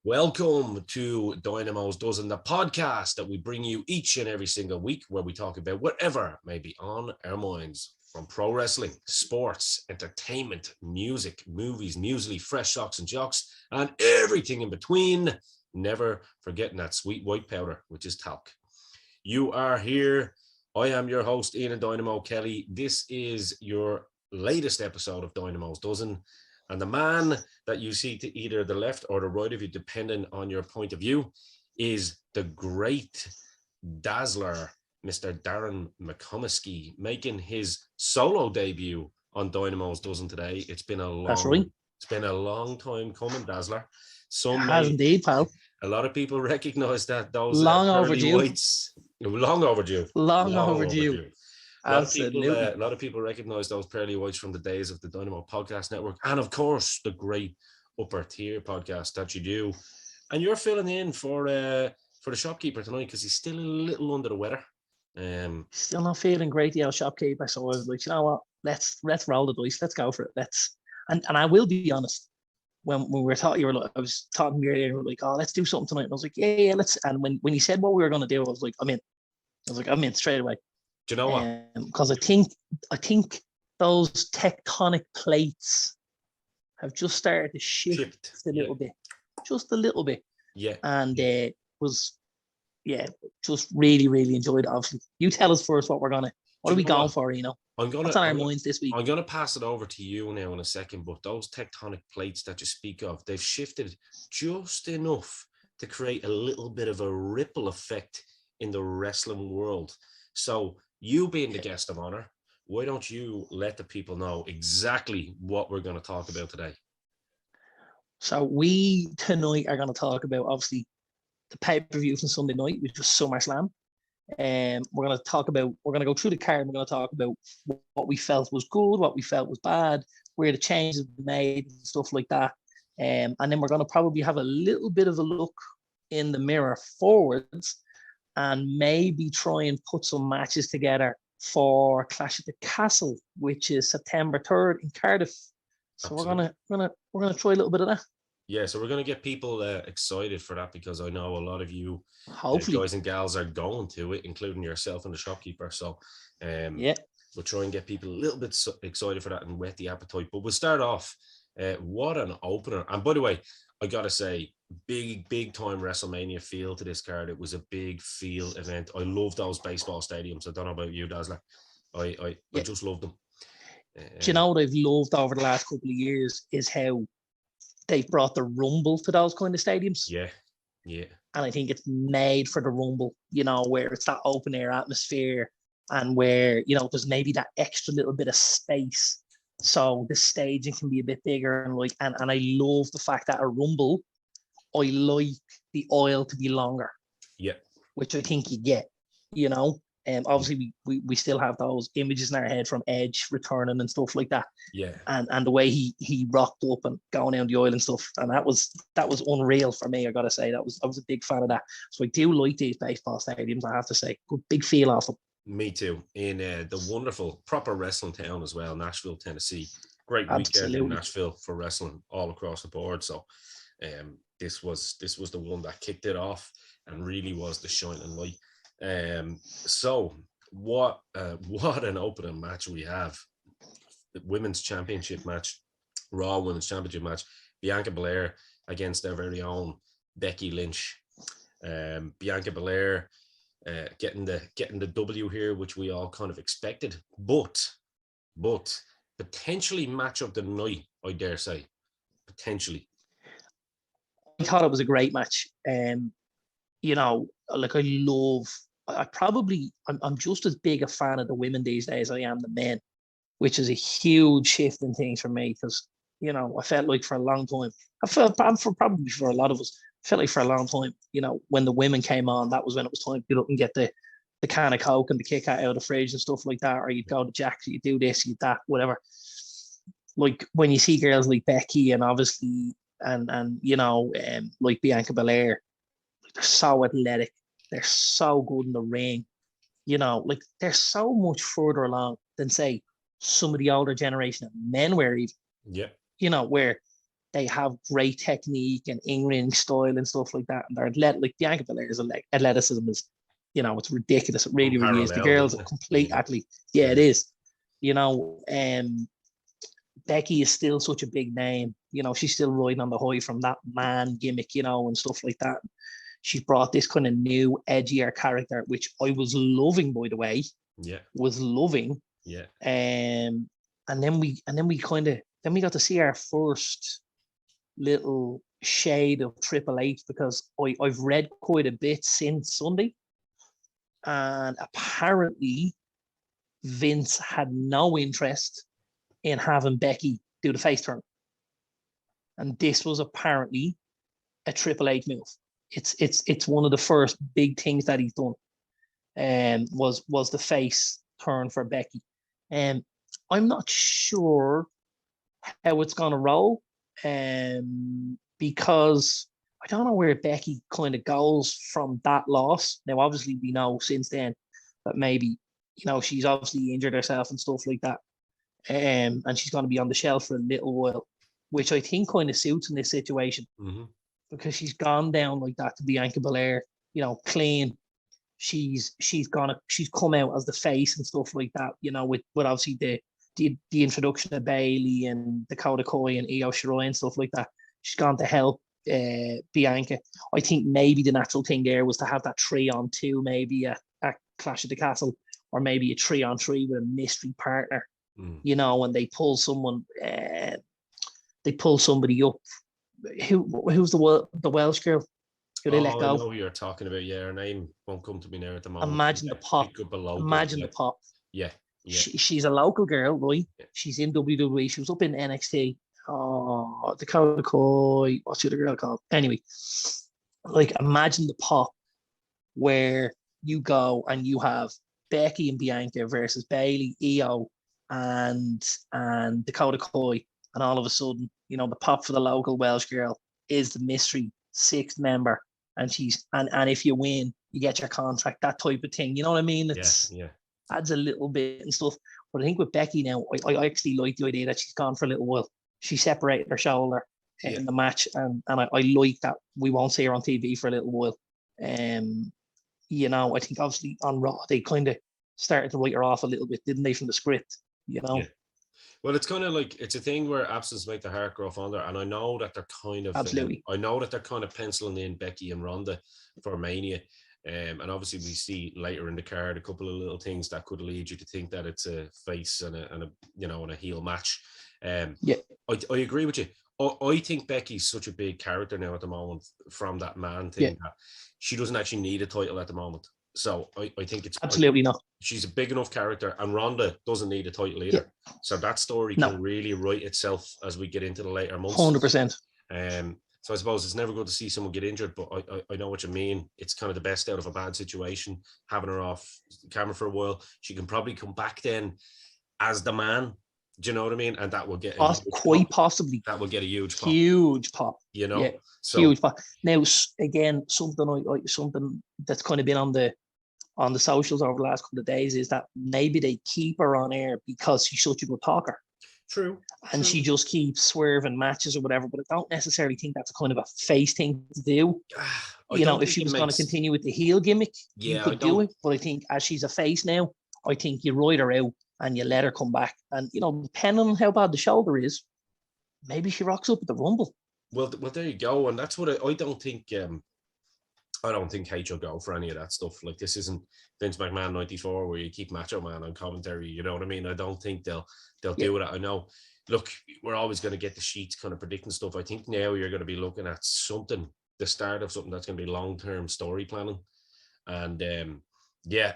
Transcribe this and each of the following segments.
Welcome to Dynamos Dozen, the podcast that we bring you each and every single week, where we talk about whatever may be on our minds, from pro wrestling, sports, entertainment, music, movies, muesli, fresh socks and jocks, and everything in between. Never forgetting that sweet white powder, which is talc. You are here. I am your host, Ian Dynamo Kelly. This is your latest episode of Dynamos Dozen. And the man that you see to either the left or the right of you, depending on your point of view, is the great Dazzler, Mr. Darren McComiskey, making his solo debut on Dynamos Dozen today. It's been a long time coming, Dazzler. Indeed, pal. A lot of people recognize that those long pearly overdue. Whites, long overdue. Absolutely. A lot of people recognize those pearly whites from the days of the Dynamo Podcast Network, and of course the great upper tier podcast that you do. And you're filling in for the shopkeeper tonight because he's still a little under the weather. Still not feeling great, the old shopkeeper. So I was like, you know what? Let's roll the dice. Let's go for it. And I will be honest. When we were talking, I was talking earlier, and we were like, oh, let's do something tonight. And I was like, yeah, let's. And when you said what we were going to do, I was like, I'm in straight away. Do you know what? Because I think those tectonic plates have just started to shift a little bit, just a little bit. Yeah. And just really, really enjoyed it. Obviously, you tell us first what are we going for? You know, what's on our minds this week? I'm going to pass it over to you now in a second. But those tectonic plates that you speak of, they've shifted just enough to create a little bit of a ripple effect in the wrestling world. So, you being the guest of honor, why don't you let the people know exactly what we're going to talk about today? So we tonight are going to talk about, obviously, the pay-per-view from Sunday night, which was SummerSlam. We're going to go through the card, and we're going to talk about what we felt was good, what we felt was bad, where the changes were made, and stuff like that. And then we're going to probably have a little bit of a look in the mirror forwards, and maybe try and put some matches together for Clash at the Castle, which is September 3rd in Cardiff. So Absolutely. we're gonna try a little bit of that. Yeah, so we're gonna get people excited for that, because I know a lot of you guys and gals are going to it, including yourself and the shopkeeper. So we'll try and get people a little bit excited for that and whet the appetite. But we'll start off. What an opener! And by the way, I gotta say, big time WrestleMania feel to this card. It was a big feel event. I love those baseball stadiums. I don't know about you, Dazzler. I just love them. Do you know what I've loved over the last couple of years is how they've brought the Rumble to those kind of stadiums. Yeah. And I think it's made for the Rumble, you know, where it's that open air atmosphere, and where, you know, there's maybe that extra little bit of space, so the staging can be a bit bigger. And I love the fact that a Rumble, I like the oil to be longer. Yeah. Which I think you get, you know. Obviously we still have those images in our head from Edge returning and stuff like that. Yeah. And the way he rocked up and going down the oil and stuff. And that was unreal for me, I gotta say. I was a big fan of that. So I do like these baseball stadiums, I have to say. Good big feel off them. Me too. In the wonderful proper wrestling town as well, Nashville, Tennessee. Great weekend in Nashville for wrestling all across the board. So this was the one that kicked it off and really was the shining light. So what an opening match we have. The women's championship match, Raw women's championship match, Bianca Belair against their very own Becky Lynch. Bianca Belair getting the W here, which we all kind of expected, but potentially match of the night, I dare say. Potentially. I thought it was a great match. You know, like I'm just as big a fan of the women these days as I am the men, which is a huge shift in things for me, because, you know, I felt like for a long time, probably for a lot of us, felt like for a long time, you know, when the women came on, that was when it was time to get up and get the can of Coke and the Kit Kat out of the fridge and stuff like that, or you'd go to Jack's, you do this, you that, whatever. Like when you see girls like Becky and obviously and you know, like Bianca Belair, they're so athletic, they're so good in the ring, you know, like they're so much further along than, say, some of the older generation of men were even. Yeah. You know, where They have great technique and in-ring style and stuff like that. And they're athletic. Like Bianca Belair's athleticism is, it's ridiculous. It really, really is. The girl's a complete athlete. Yeah, it is. Becky is still such a big name. She's still riding on the high from that man gimmick, and stuff like that. She's brought this kind of new, edgier character, which I was loving, by the way. Yeah. Was loving. Yeah. And then we got to see our first little shade of Triple H, because I've read quite a bit since Sunday, and apparently Vince had no interest in having Becky do the face turn, and this was apparently a Triple H move. It's one of the first big things that he's done, was the face turn for Becky. I'm not sure how it's gonna roll. Because I don't know where Becky kind of goes from that loss. Now, obviously, we know since then that maybe, she's obviously injured herself and stuff like that. And she's going to be on the shelf for a little while, which I think kind of suits in this situation, because she's gone down like that to Bianca Belair, clean. She's come out as the face and stuff like that, with obviously the introduction of Bailey and Dakota Kai and Io Shirai and stuff like that. She's gone to help Bianca. I think maybe the natural thing there was to have that 3-on-2, maybe a Clash of the Castle, or maybe a 3-on-3 with a mystery partner. And they pull someone, they pull somebody up. Who's the Welsh girl? Who they let go? I know who you're talking about. Yeah, her name won't come to me now at the moment. Imagine the pop. Imagine the pop. Yeah. Yeah. She's a local girl, right? Yeah. She's in WWE. She was up in NXT. Oh, Dakota Kai. What's the other girl called? Anyway, like, imagine the pop where you go and you have Becky and Bianca versus Bailey, Io, and Dakota Kai, and all of a sudden, the pop for the local Welsh girl is the mystery 6th member, and and if you win, you get your contract. That type of thing. You know what I mean? It's adds a little bit and stuff. But I think with Becky now, I actually like the idea that she's gone for a little while. She separated her shoulder in the match, and I like that we won't see her on TV for a little while. I think obviously on Raw they kind of started to write her off a little bit, didn't they, from the script? Yeah. Well, it's kind of like, it's a thing where absence make the heart grow fonder, and I know that they're kind of penciling in Becky and Ronda for Mania. And obviously we see later in the card a couple of little things that could lead you to think that it's a face and a heel match. I agree with you. I think Becky's such a big character now at the moment, from that man thing, that she doesn't actually need a title at the moment. So I think it's absolutely not. She's a big enough character, and Ronda doesn't need a title either. So that story can really write itself as we get into the later months. 100%. So I suppose it's never good to see someone get injured, but I know what you mean. It's kind of the best out of a bad situation, having her off camera for a while. She can probably come back then as the man. Do you know what I mean? And that will get possibly. That will get a huge pop. Huge pop. So, huge pop. Now, again, something that's kind of been on the socials over the last couple of days is that maybe they keep her on air because she's such a good talker. True. And she just keeps swerving matches or whatever, but I don't necessarily think that's a kind of a face thing to do. If she was going to continue with the heel gimmick, you could do it. But I think as she's a face now, I think you ride her out and you let her come back. And, depending on how bad the shoulder is, maybe she rocks up at the Rumble. Well, there you go. And that's what I don't think. I don't think H will go for any of that stuff. Like, this isn't Vince McMahon 94 where you keep Macho Man on commentary. You know what I mean? I don't think they'll do it. I know. Look, we're always going to get the sheets kind of predicting stuff. I think now you're going to be looking at the start of something that's going to be long-term story planning. And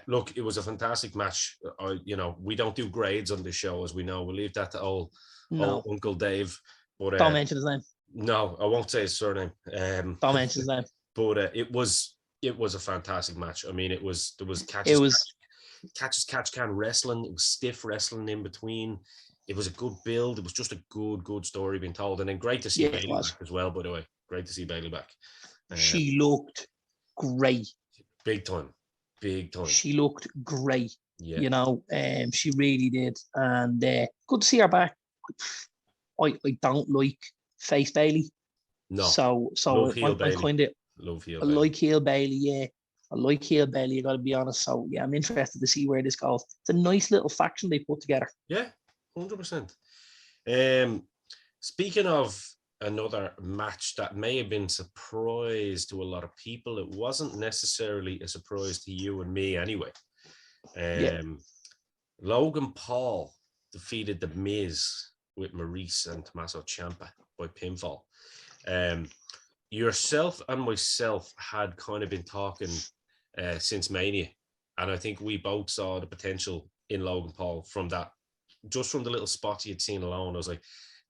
look, it was a fantastic match. We don't do grades on this show, as we know. We'll leave that to old Uncle Dave. But don't mention his name. No, I won't say his surname. Don't mention his name. But it was a fantastic match. I mean, there was catch can wrestling. It was stiff wrestling in between. It was a good build. It was just a good story being told. And then great to see Bailey back as well, by the way. Great to see Bailey back. She looked great. Big time. She looked great. Yeah. She really did. And good to see her back. I don't like face Bailey. No. So Love heel I'm Bailey. kind of Love heel I Bailey. like heel Bailey, yeah. I like heel Bailey, I gotta be honest. So yeah, I'm interested to see where this goes. It's a nice little faction they put together. Yeah, 100%. Speaking of another match that may have been surprise to a lot of people, it wasn't necessarily a surprise to you and me anyway. Yeah. Logan Paul defeated The Miz with Maurice and Tommaso Ciampa by pinfall. Yourself and myself had kind of been talking since Mania, and I think we both saw the potential in Logan Paul from that, just from the little spots you'd seen alone. I was like,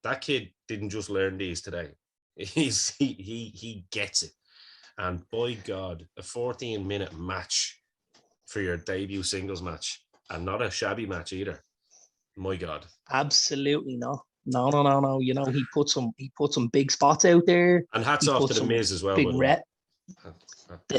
that kid didn't just learn these today. He gets it. And by God, a 14-minute match for your debut singles match, and not a shabby match either. My God. Absolutely not. No. You know, he put some big spots out there. And hats He off put to The some Miz as well, big by the way. rep.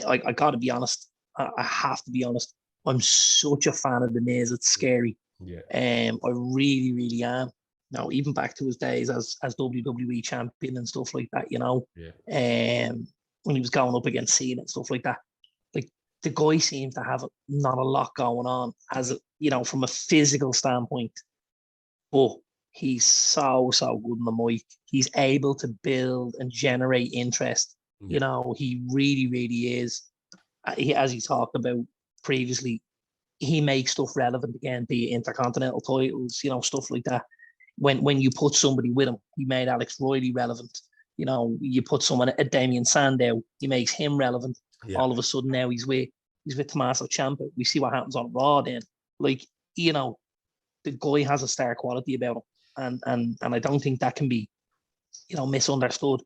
I gotta be honest. I have to be honest. I'm such a fan of The Miz. It's scary. Yeah. I really, really am. Now, even back to his days as WWE champion and stuff like that, you know. Yeah. When he was going up against Cena and stuff like that. Like, the guy seems to have not a lot going on as a, you know, from a physical standpoint. But he's so good on the mic. He's able to build and generate interest. Yeah. You know, he really, really is. As he talked about previously, he makes stuff relevant again, be it intercontinental titles, you know, stuff like that. When you put somebody with him, he made Alex Riley relevant. You know, you put someone at Damien Sandow, he makes him relevant. Yeah. All of a sudden now he's with Tommaso Ciampa. We see what happens on Raw then. Like, you know, the guy has a star quality about him. And I don't think that can be, you know, misunderstood.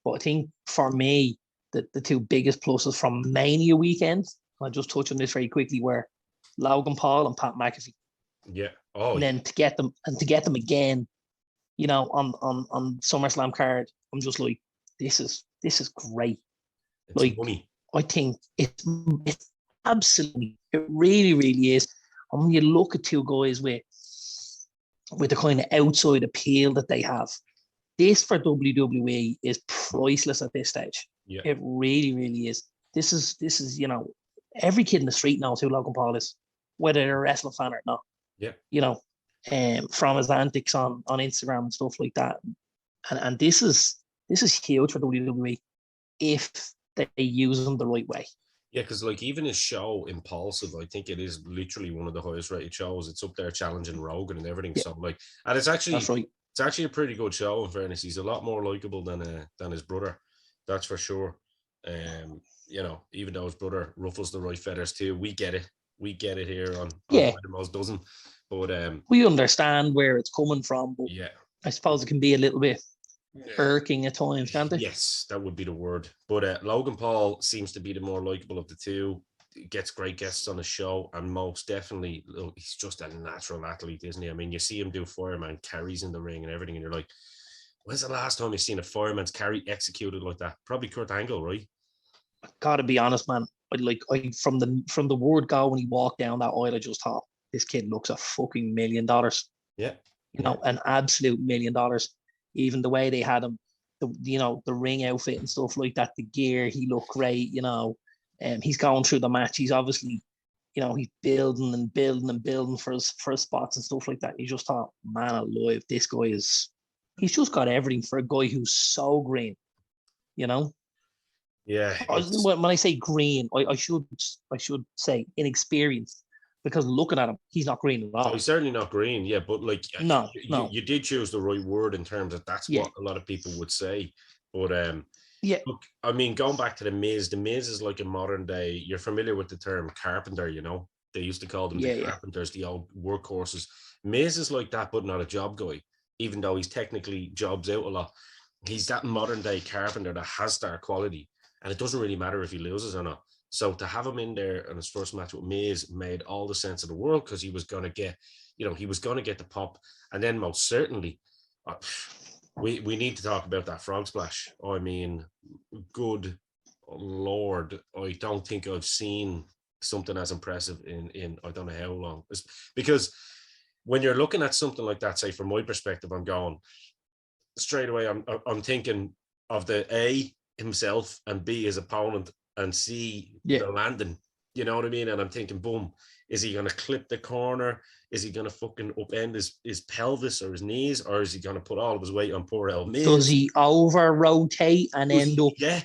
But I think for me, the two biggest pluses from Mania weekend, I'll just touch on this very quickly, were Logan Paul and Pat McAfee. Yeah. Oh, and then to get them again, you know, on SummerSlam card, I'm just like, this is great. It's like money. I think it's absolutely, it really, really is. And when you look at two guys with the kind of outside appeal that they have, this for WWE is priceless at this stage. Yeah. It really, really is. This is, you know, every kid in the street knows who Logan Paul is, whether they're a wrestling fan or not. Yeah. You know, from his antics on Instagram and stuff like that. And this is huge for WWE if they use them the right way. Yeah, because like even his show Impulsive, I think it is literally one of the highest rated shows. It's up there challenging Rogan and everything. Yeah. So like, and it's actually It's actually a pretty good show. In fairness, he's a lot more likable than his brother. That's for sure. You know, even though his brother ruffles the right feathers too, we get it. We get it here on Dynamos doesn't. But we understand where it's coming from. But yeah, I suppose it can be a little bit irking at times, can't it? Yes, that would be the word. But Logan Paul seems to be the more likable of the two. Gets great guests on the show, and most definitely, look, he's just a natural athlete, isn't he? I mean, you see him do fireman carries in the ring and everything, and you're like, when's the last time you've seen a fireman's carry executed like that? Probably Kurt Angle, right? I gotta be honest, man. From the word go when he walked down that aisle, I just thought, this kid looks a fucking $1 million. Yeah. You know, an absolute $1 million. Even the way they had him, the ring outfit and stuff like that, the gear, he looked great, you know. He's going through the match. He's obviously, you know, he's building for his spots and stuff like that. You just thought, man alive, this guy he's just got everything for a guy who's so green, you know. Yeah. When I say green, I should say inexperienced, because looking at him, he's not green at all. Oh, he's certainly not green, yeah, but like, no. You did choose the right word in terms of that's what a lot of people would say. But yeah, look, I mean, going back to the Miz is like a modern day. You're familiar with the term carpenter, you know? They used to call them the carpenters, the old workhorses. Miz is like that, but not a job guy, even though he's technically jobs out a lot. He's that modern day carpenter that has star quality, and it doesn't really matter if he loses or not. So to have him in there in his first match with Miz made all the sense of the world, because he was going to get, the pop. And then most certainly, we need to talk about that frog splash. I mean, good Lord, I don't think I've seen something as impressive in I don't know how long. Because when you're looking at something like that, say from my perspective, I'm going, straight away I'm thinking of the A, himself, and B, his opponent, and C, the landing. You know what I mean? And I'm thinking, boom, is he going to clip the corner? Is he going to fucking upend his pelvis or his knees? Or is he going to put all of his weight on poor El Miz? Does he over rotate and end up, Yeah.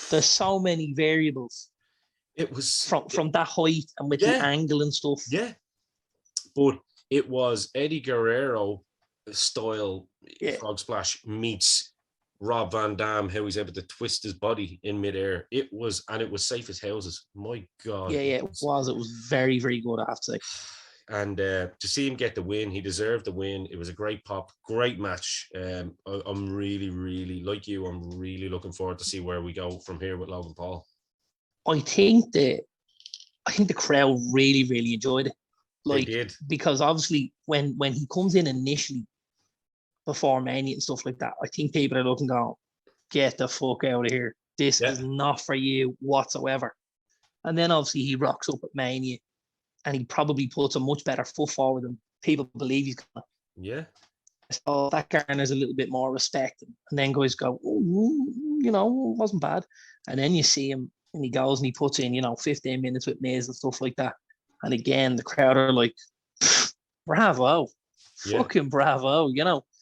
There's so many variables. It was from that height and with the angle and stuff. Yeah. But it was Eddie Guerrero style frog splash meets Rob Van Dam, how he's able to twist his body in midair. It was safe as houses. My God. Yeah, it was. It was very, very good, I have to say. And to see him get the win, he deserved the win. It was a great pop, great match. I'm really, really, like you, I'm really looking forward to see where we go from here with Logan Paul. I think the crowd really, really enjoyed it. Like, they did. Because obviously when he comes in initially before Mania and stuff like that, I think people are looking going, get the fuck out of here. This is not for you whatsoever. And then obviously he rocks up at Mania and he probably puts a much better foot forward than people believe he's gonna. Yeah. So that garners a little bit more respect. And then guys go, it wasn't bad. And then you see him and he goes and he puts in, 15 minutes with Miz and stuff like that. And again, the crowd are like, bravo, fucking bravo,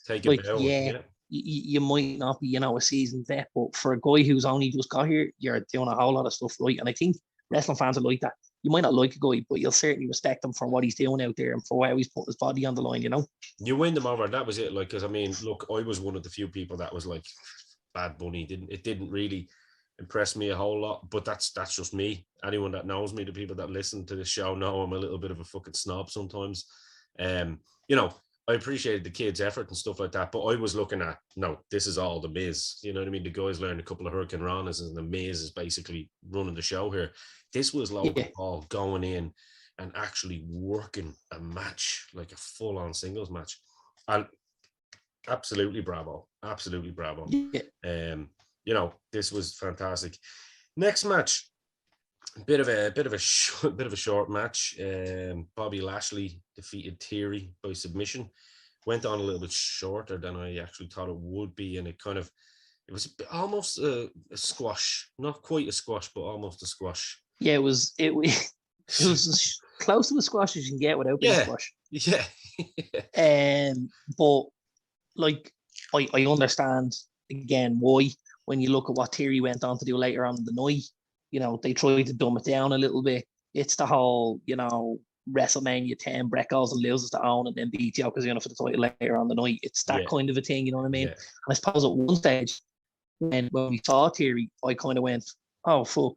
Take it down. You might not be, a seasoned vet, but for a guy who's only just got here, you're doing a whole lot of stuff right. And I think wrestling fans are like that. You might not like a guy, but you'll certainly respect him for what he's doing out there and for how he's putting his body on the line, You win them over. That was it. Like, because I mean, look, I was one of the few people that was like, Bad Bunny didn't really impress me a whole lot, but that's just me. Anyone that knows me, the people that listen to the show know I'm a little bit of a fucking snob sometimes. I appreciated the kids' effort and stuff like that, but I was looking at, no, this is all the Miz. You know what I mean? The guys learned a couple of Hurricane Ranas and the Miz is basically running the show here. This was Logan Paul going in and actually working a match, like a full-on singles match. And absolutely bravo. Absolutely bravo. Yeah. This was fantastic. Next match, bit of a short match. Bobby Lashley defeated Theory by submission. Went on a little bit shorter than I actually thought it would be, and it was almost a squash, not quite a squash, but almost a squash. Yeah, it was as close to a squash as you can get without being a squash. Yeah. But like I understand again why when you look at what Theory went on to do later on in the night, they tried to dumb it down a little bit. It's the whole, WrestleMania 10, Brett goes and loses to Owen and then beats Yokozuna for the title later on the night. It's that kind of a thing, you know what I mean? Yeah. And I suppose at one stage when we saw Theory, I kind of went, oh fuck,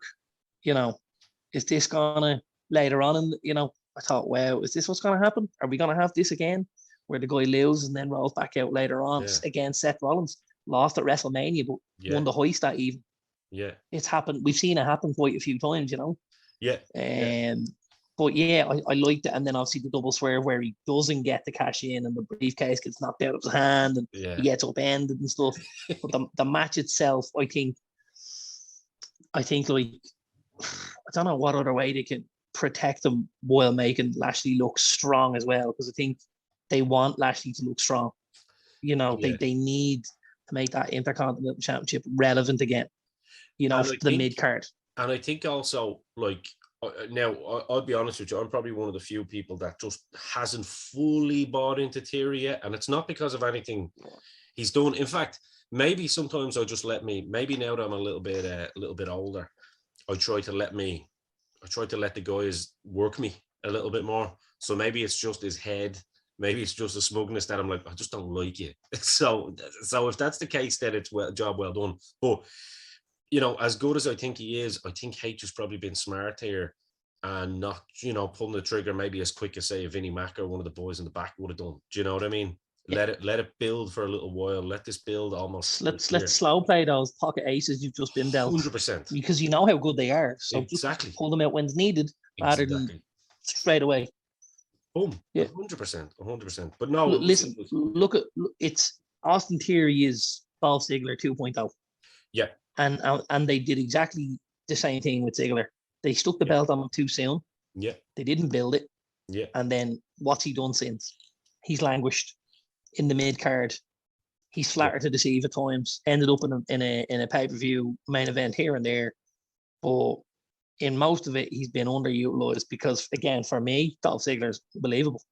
is this gonna later on? And I thought, wow, is this what's gonna happen? Are we gonna have this again, where the guy loses and then rolls back out later on against Seth Rollins? Lost at WrestleMania, but won the hoist that even. Yeah. It's happened. We've seen it happen quite a few times, Yeah. But I liked it. And then obviously the double swerve where he doesn't get the cash in and the briefcase gets knocked out of his hand and he gets upended and stuff. But the match itself, I think like, I don't know what other way they can protect him while making Lashley look strong as well, because I think they want Lashley to look strong. They need to make that Intercontinental Championship relevant again, for the mid card. And I think also, like, now I'll be honest with you, I'm probably one of the few people that just hasn't fully bought into Theory yet, and it's not because of anything he's done. In fact, maybe sometimes maybe now that I'm a little bit older, I try to let the guys work me a little bit more. So maybe it's just his head. Maybe it's just a smugness that I'm like, I just don't like you. So if that's the case, then it's job well done. But, as good as I think he is, I think H has probably been smart here and not, pulling the trigger maybe as quick as, say, a Vinnie Mac or one of the boys in the back would have done. Do you know what I mean? Yeah. Let it build for a little while. Let this build almost. Let's slow play those pocket aces you've just been dealt. 100%. Because you know how good they are. So exactly. Just pull them out when it's needed rather than straight away. Boom. Yeah. 100%. But no. Listen, look at it's Austin Theory is Dolph Ziggler 2.0. Yeah. And they did exactly the same thing with Ziggler. They stuck the belt on him too soon. Yeah. They didn't build it. Yeah. And then what's he done since? He's languished in the mid card. He's flattered to deceive at times. Ended up in a pay-per-view main event here and there, but in most of it, he's been underutilized because, again, for me, Dolph Ziggler's believable.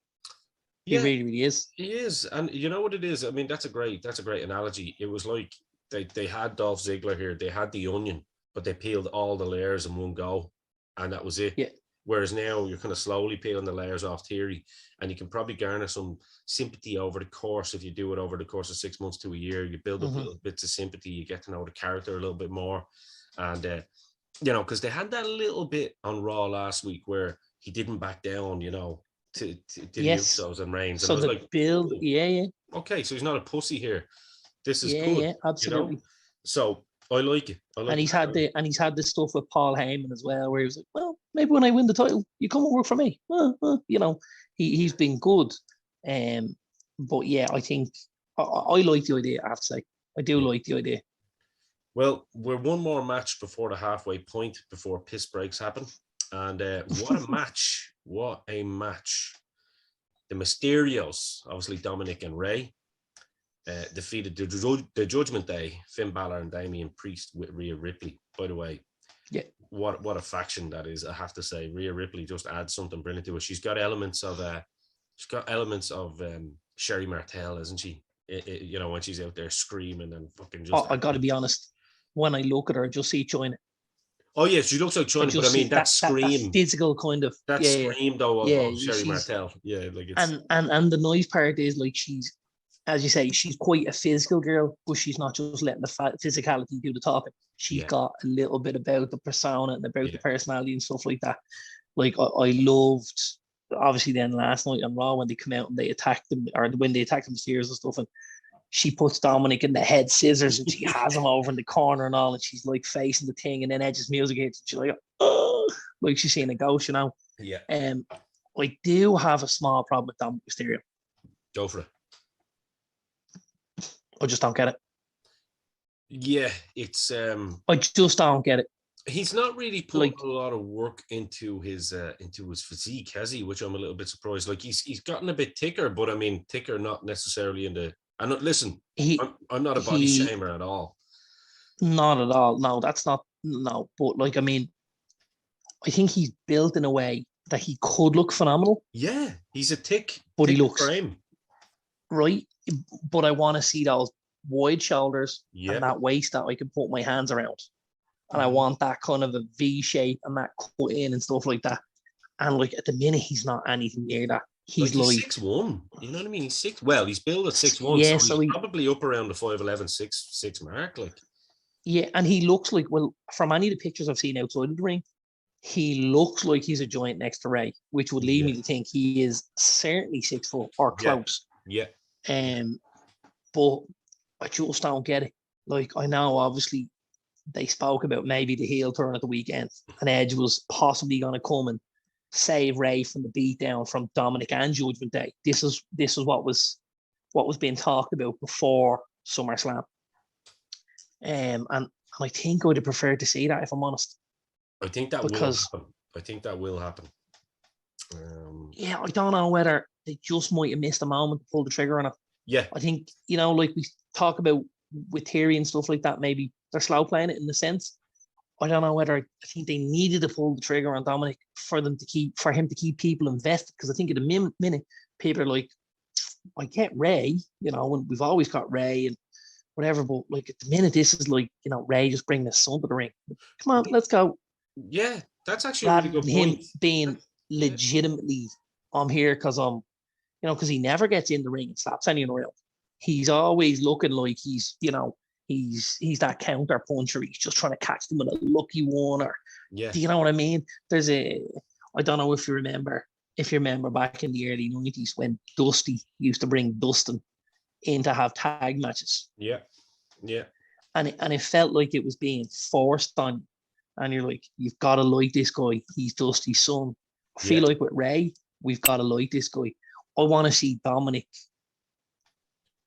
He really, really is. He is, and you know what it is. I mean, that's a great analogy. It was like they had Dolph Ziggler here. They had the onion, but they peeled all the layers in one go, and that was it. Yeah. Whereas now you're kind of slowly peeling the layers off Theory, and you can probably garner some sympathy over the course. If you do it over the course of 6 months to a year, you build up little bits of sympathy. You get to know the character a little bit more, and you know, because they had that little bit on Raw last week where he didn't back down. You know. To yes. Usos and Reigns. So and I was the like, build, yeah. Okay, so he's not a pussy here. This is good. Yeah, absolutely. You know? So I like it. And he's had this stuff with Paul Heyman as well, where he was like, well, maybe when I win the title, you come and work for me. You know, he's been good. But yeah, I think I like the idea, I have to say. I do like the idea. Well, we're one more match before the halfway point, before piss breaks happen. And what a match. What a match. The Mysterios, obviously Dominic and Ray, defeated the Judgment Day, Finn Balor and Damian Priest with Rhea Ripley. By the way, what a faction that is, I have to say. Rhea Ripley just adds something brilliant to it. She's got elements of Sherry Martel, isn't she? You know, when she's out there screaming and fucking just... I got to be honest. When I look at her, I just see China. Oh yeah, she looks like China, but I mean that scream, that physical kind of scream though of Sherry Martel. Yeah, like it's and the nice part is, like, she's, as you say, she's quite a physical girl, but she's not just letting the physicality do the talking. She's got a little bit about the persona and about the personality and stuff like that. Like I loved, obviously, then last night on Raw when they come out and they attacked them, or when they attacked the Mysterios and stuff, and she puts Dominic in the head scissors and she has him over in the corner and all, and she's like facing the thing, and then Edge's music hits and she's like, oh, like she's seeing a ghost, you know. Yeah. I do have a small problem with Dominic Mysterio. Go for it. I just don't get it. Yeah, it's I just don't get it. He's not really put a lot of work into his physique, has he? Which I'm a little bit surprised. Like he's gotten a bit thicker, but I mean thicker not necessarily in the... And listen, I'm not a body shamer at all. Not at all. No, that's not. No, but like, I mean, I think he's built in a way that he could look phenomenal. Yeah, he's a thick frame. Right, but I want to see those wide shoulders and that waist that I can put my hands around. And I want that kind of a V shape and that cut in and stuff like that. And like at the minute, he's not anything near that. He's like 6'1", you know what I mean? He's 6. Well, he's built at 6'1", yeah, so he's probably up around the 5'11", 6 mark. Like, yeah, and he looks like, well, from any of the pictures I've seen outside of the ring, he looks like he's a giant next to Ray, which would lead me to think he is certainly 6 foot or close. Yeah. But I just don't get it. Like, I know obviously they spoke about maybe the heel turn at the weekend, and Edge was possibly going to come and save Ray from the beatdown from Dominic and Judgment Day. This is what was being talked about before SummerSlam. And I think I would have preferred to see that, if I'm honest. I think that will happen. Yeah, I don't know whether they just might have missed a moment to pull the trigger on it. Yeah. I think, you know, like we talk about with Theory and stuff like that, maybe they're slow playing it in a sense. I don't know whether I think they needed to pull the trigger on Dominic for him to keep people invested, because I think at the minute people are like, I get Ray, you know, and we've always got Ray and whatever, but like at the minute this is like, you know, Ray just bring his son to the ring. Come on, let's go. Yeah, that's actually a really good point. Him being legitimately, I'm here because I'm, you know, because he never gets in the ring and slaps anyone around. He's always looking like he's, you know, he's that counter puncher. He's just trying to catch them with a lucky one, or do you know what I mean? I don't know if you remember back in the early 90s when Dusty used to bring Dustin in to have tag matches. Yeah. And it felt like it was being forced on you. And you're like, you've got to like this guy. He's Dusty's son. I feel like with Ray, we've got to like this guy. I want to see Dominic,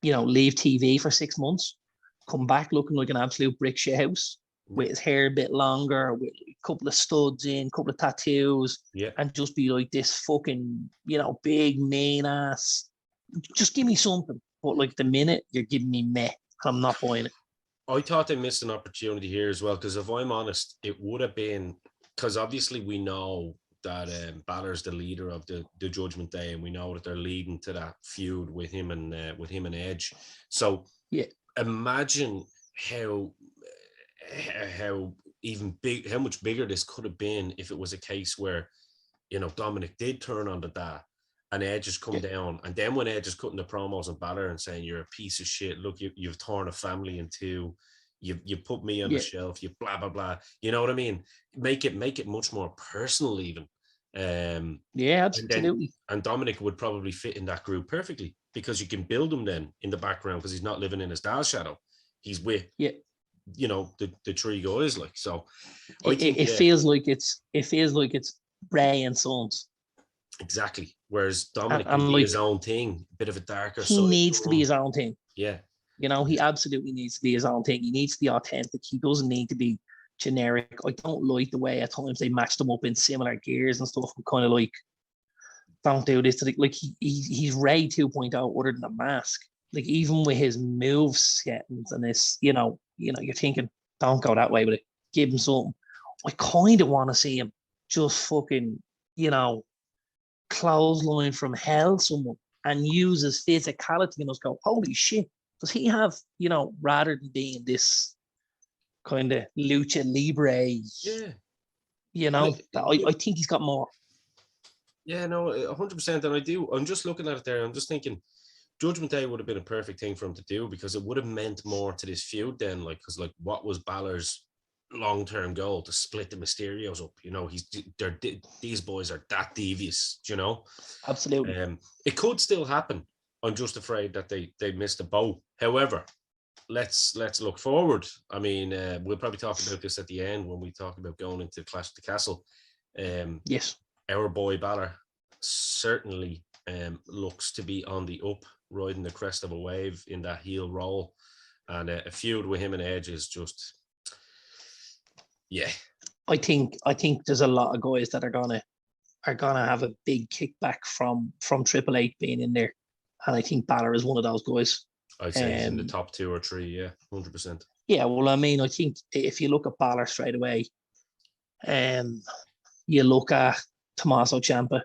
you know, leave TV for 6 months, come back looking like an absolute brick shit house, with his hair a bit longer, with a couple of studs in, a couple of tattoos, and just be like this fucking, you know, big, mean ass. Just give me something. But like the minute you're giving me meh, I'm not buying it. I thought they missed an opportunity here as well, because if I'm honest, it would have been, because obviously we know that Balor's the leader of the Judgment Day, and we know that they're leading to that feud with him and Edge. So yeah, imagine how much bigger this could have been if it was a case where, you know, Dominic did turn on the dad and Edge has come down, and then when Edge is cutting the promos on Balor and saying you're a piece of shit, look, you've torn a family in two, you put me on the shelf, you blah blah blah, you know what I mean? Make it much more personal even. Yeah, absolutely. And Dominic would probably fit in that group perfectly, because you can build him then in the background, because he's not living in his dad's shadow. He's with you know, the three guys, like, so I think it feels like it's Bray and Sons. Exactly. Whereas Dominic can be like, his own thing, a bit of a darker side. He needs to be his own thing. Yeah. You know, he absolutely needs to be his own thing. He needs to be authentic. He doesn't need to be generic. I don't like the way at times they match them up in similar gears and stuff. I'm kind of like, don't do this. Like he's Ray 2.0 other than a mask. Like even with his move settings and this, you know, you're thinking, don't go that way with it. Give him something. I kind of want to see him just fucking, you know, clothesline from hell someone and use his physicality and us go, holy shit, does he have, you know, rather than being this kind of lucha libre, you know, I think he's got more. Yeah, no, 100%. And I'm just looking at it there, I'm just thinking Judgment Day would have been a perfect thing for him to do, because it would have meant more to this feud then, like, because like what was Balor's long-term goal? To split the Mysterios up, you know. These boys are that devious, you know. Absolutely. It could still happen. I'm just afraid that they missed the boat. However, let's look forward. I mean, we'll probably talk about this at the end when we talk about going into Clash of the Castle. Yes, our boy Balor certainly looks to be on the up, riding the crest of a wave in that heel role, and a feud with him and Edge is just, yeah. I think there's a lot of guys that are gonna have a big kickback from Triple H being in there, and I think Balor is one of those guys. I'd say he's in the top 2 or 3, yeah, 100%. Yeah, well, I mean, I think if you look at Balor straight away, you look at Tommaso Ciampa.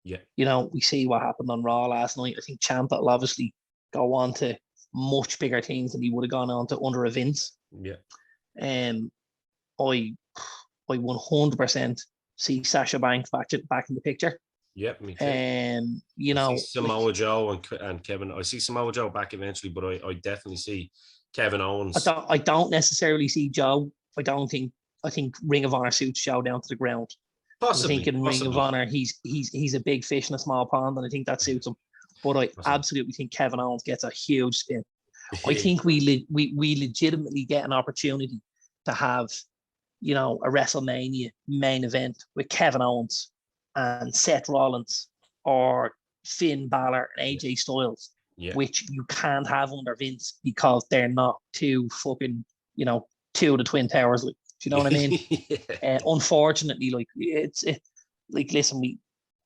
Yeah. You know, we see what happened on Raw last night. I think Ciampa will obviously go on to much bigger things than he would have gone on to under a Vince. Yeah. I 100% see Sasha Banks back in the picture. Yep, me too. You know, Samoa Joe and Kevin. I see Samoa Joe back eventually, but I definitely see Kevin Owens. I don't necessarily see Joe. I think Ring of Honor suits Joe down to the ground. Possibly. I think in Ring of Honor he's a big fish in a small pond, and I think that suits him. But I absolutely think Kevin Owens gets a huge spin. I think we legitimately get an opportunity to have, you know, a WrestleMania main event with Kevin Owens and Seth Rollins or Finn Balor and AJ Styles, which you can't have under Vince because they're not two fucking, you know, two of the Twin Towers. Like, do you know what I mean? Unfortunately, like like listen,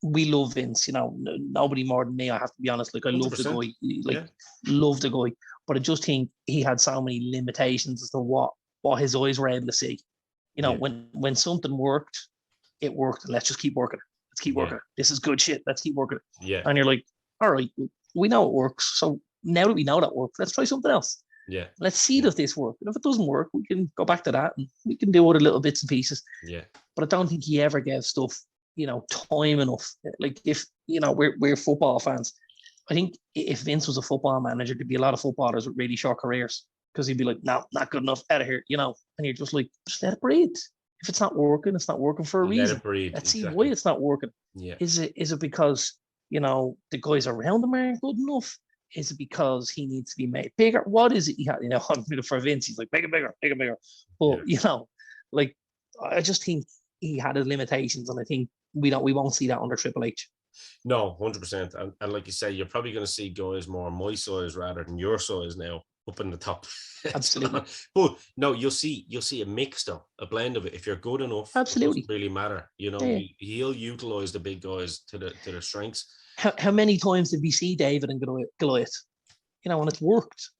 we love Vince. You know, nobody more than me. I have to be honest. Like I love the guy. Love the guy. But I just think he had so many limitations as to what his eyes were able to see. You know, when something worked, it worked. Let's just keep working. Let's keep working. This is good shit. Let's keep working. Yeah. And you're like, all right, we know it works. So now that we know that works, let's try something else. Yeah. Let's see does this work. And if it doesn't work, we can go back to that and we can do other little bits and pieces. Yeah. But I don't think he ever gave stuff, you know, time enough. Like if, you know, we're football fans. I think if Vince was a football manager, there'd be a lot of footballers with really short careers, because he'd be like, no, not good enough, out of here, you know. And you're just like, just let it breathe. If it's not working, it's not working for a reason. Let it breathe. Let's see why it's not working. Yeah. Is it because, you know, the guys around him aren't good enough? Is it because he needs to be made bigger? What is it? You know, for Vince, he's like, make it bigger. But, you know, like, I just think he had his limitations, and I think we won't see that under Triple H. No, 100%. And like you say, you're probably going to see guys more my size rather than your size now up in the top. Absolutely. But no, you'll see a mix though, a blend of it. If you're good enough, absolutely, it doesn't really matter. You know, he'll utilize the big guys to their strengths. How many times did we see David and Goliath? and it's worked.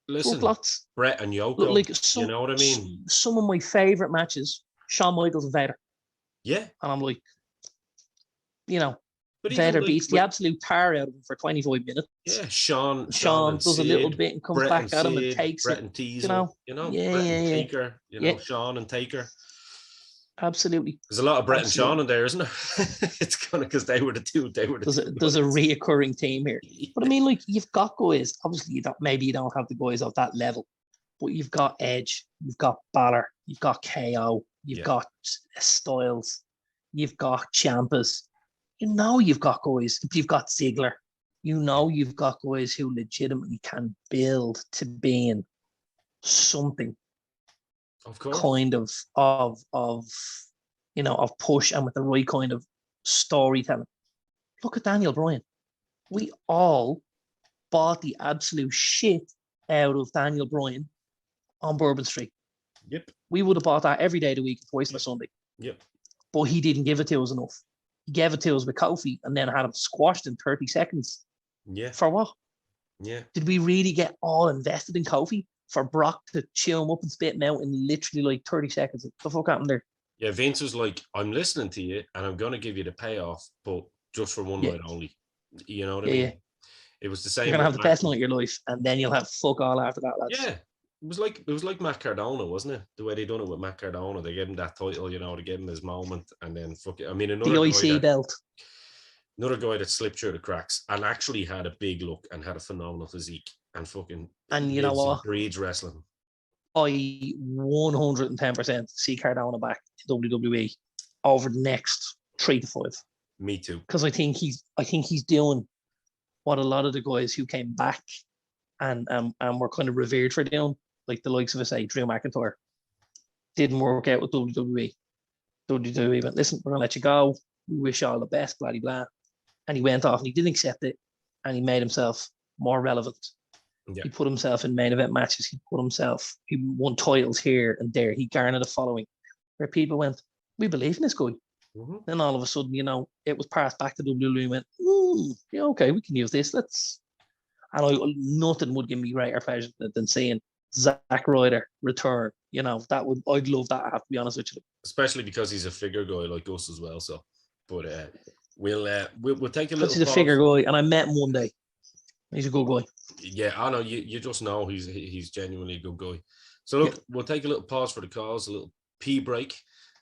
Listen, lots. Brett and Yoko, Look, like you know what I mean? Some of my favorite matches, Shawn Michaels and Vader. Yeah. And I'm like, but Vader like, beats the absolute tar out of him for 25 minutes. Yeah, Sean does Sid, a little bit and comes Brett back at him and Sid, takes Brett it. and Teasel, Brett and Taker, Sean and Taker. Absolutely. There's a lot of Brett and Sean in there, isn't there? It's kind of because they were the two. There's a reoccurring theme here. Yeah. But I mean, like, you've got guys. Obviously, maybe you don't have the guys of that level, but you've got Edge, you've got Balor, you've got KO, you've got Styles, you've got Ciampas. You've got guys. You've got Ziggler. You've got guys who legitimately can build to being something. Of course. Kind of push, and with the right kind of storytelling. Look at Daniel Bryan. We all bought the absolute shit out of Daniel Bryan on Bourbon Street. Yep. We would have bought that every day of the week, twice on a Sunday. Yep. But he didn't give it to us enough. He gave it to us with Kofi and then had him squashed in 30 seconds. Yeah. For what? Yeah. Did we really get all invested in Kofi for Brock to chew him up and spit him out in literally like 30 seconds? What the fuck happened there? Yeah, Vince was like, I'm listening to you and I'm going to give you the payoff, but just for one night only. You know what I mean? Yeah. It was the same. You're going to have the best night of your life and then you'll have fuck all after that, lads. Yeah. It was like Matt Cardona, wasn't it? The way they done it with Matt Cardona. They gave him that title, they gave him his moment and then fuck it. I mean, the IC belt. Another guy that slipped through the cracks and actually had a big look and had a phenomenal physique and fucking you know what? Breeds wrestling. I 110% see Cardona back to WWE over the next 3 to 5. Me too. Because I think he's doing what a lot of the guys who came back and were kind of revered for doing, like the likes of, say, Drew McIntyre, didn't work out with WWE. WWE went, listen, we're gonna let you go. We wish you all the best, blah blah. And he went off and he didn't accept it, and he made himself more relevant. Yeah. He put himself in main event matches. He won titles here and there. He garnered a following where people went, we believe in this guy. Mm-hmm. Then all of a sudden, it was passed back to WWE and went, yeah, okay, we can use this. Nothing would give me greater pleasure than seeing Zack Ryder return. I'd love that, I have to be honest with you. Especially because he's a figure guy like us as well. So, but we'll take a little. He's a figure guy, and I met him one day. He's a good guy. Yeah, I know. You just know he's genuinely a good guy. So look, we'll take a little pause for the cause, a little pee break.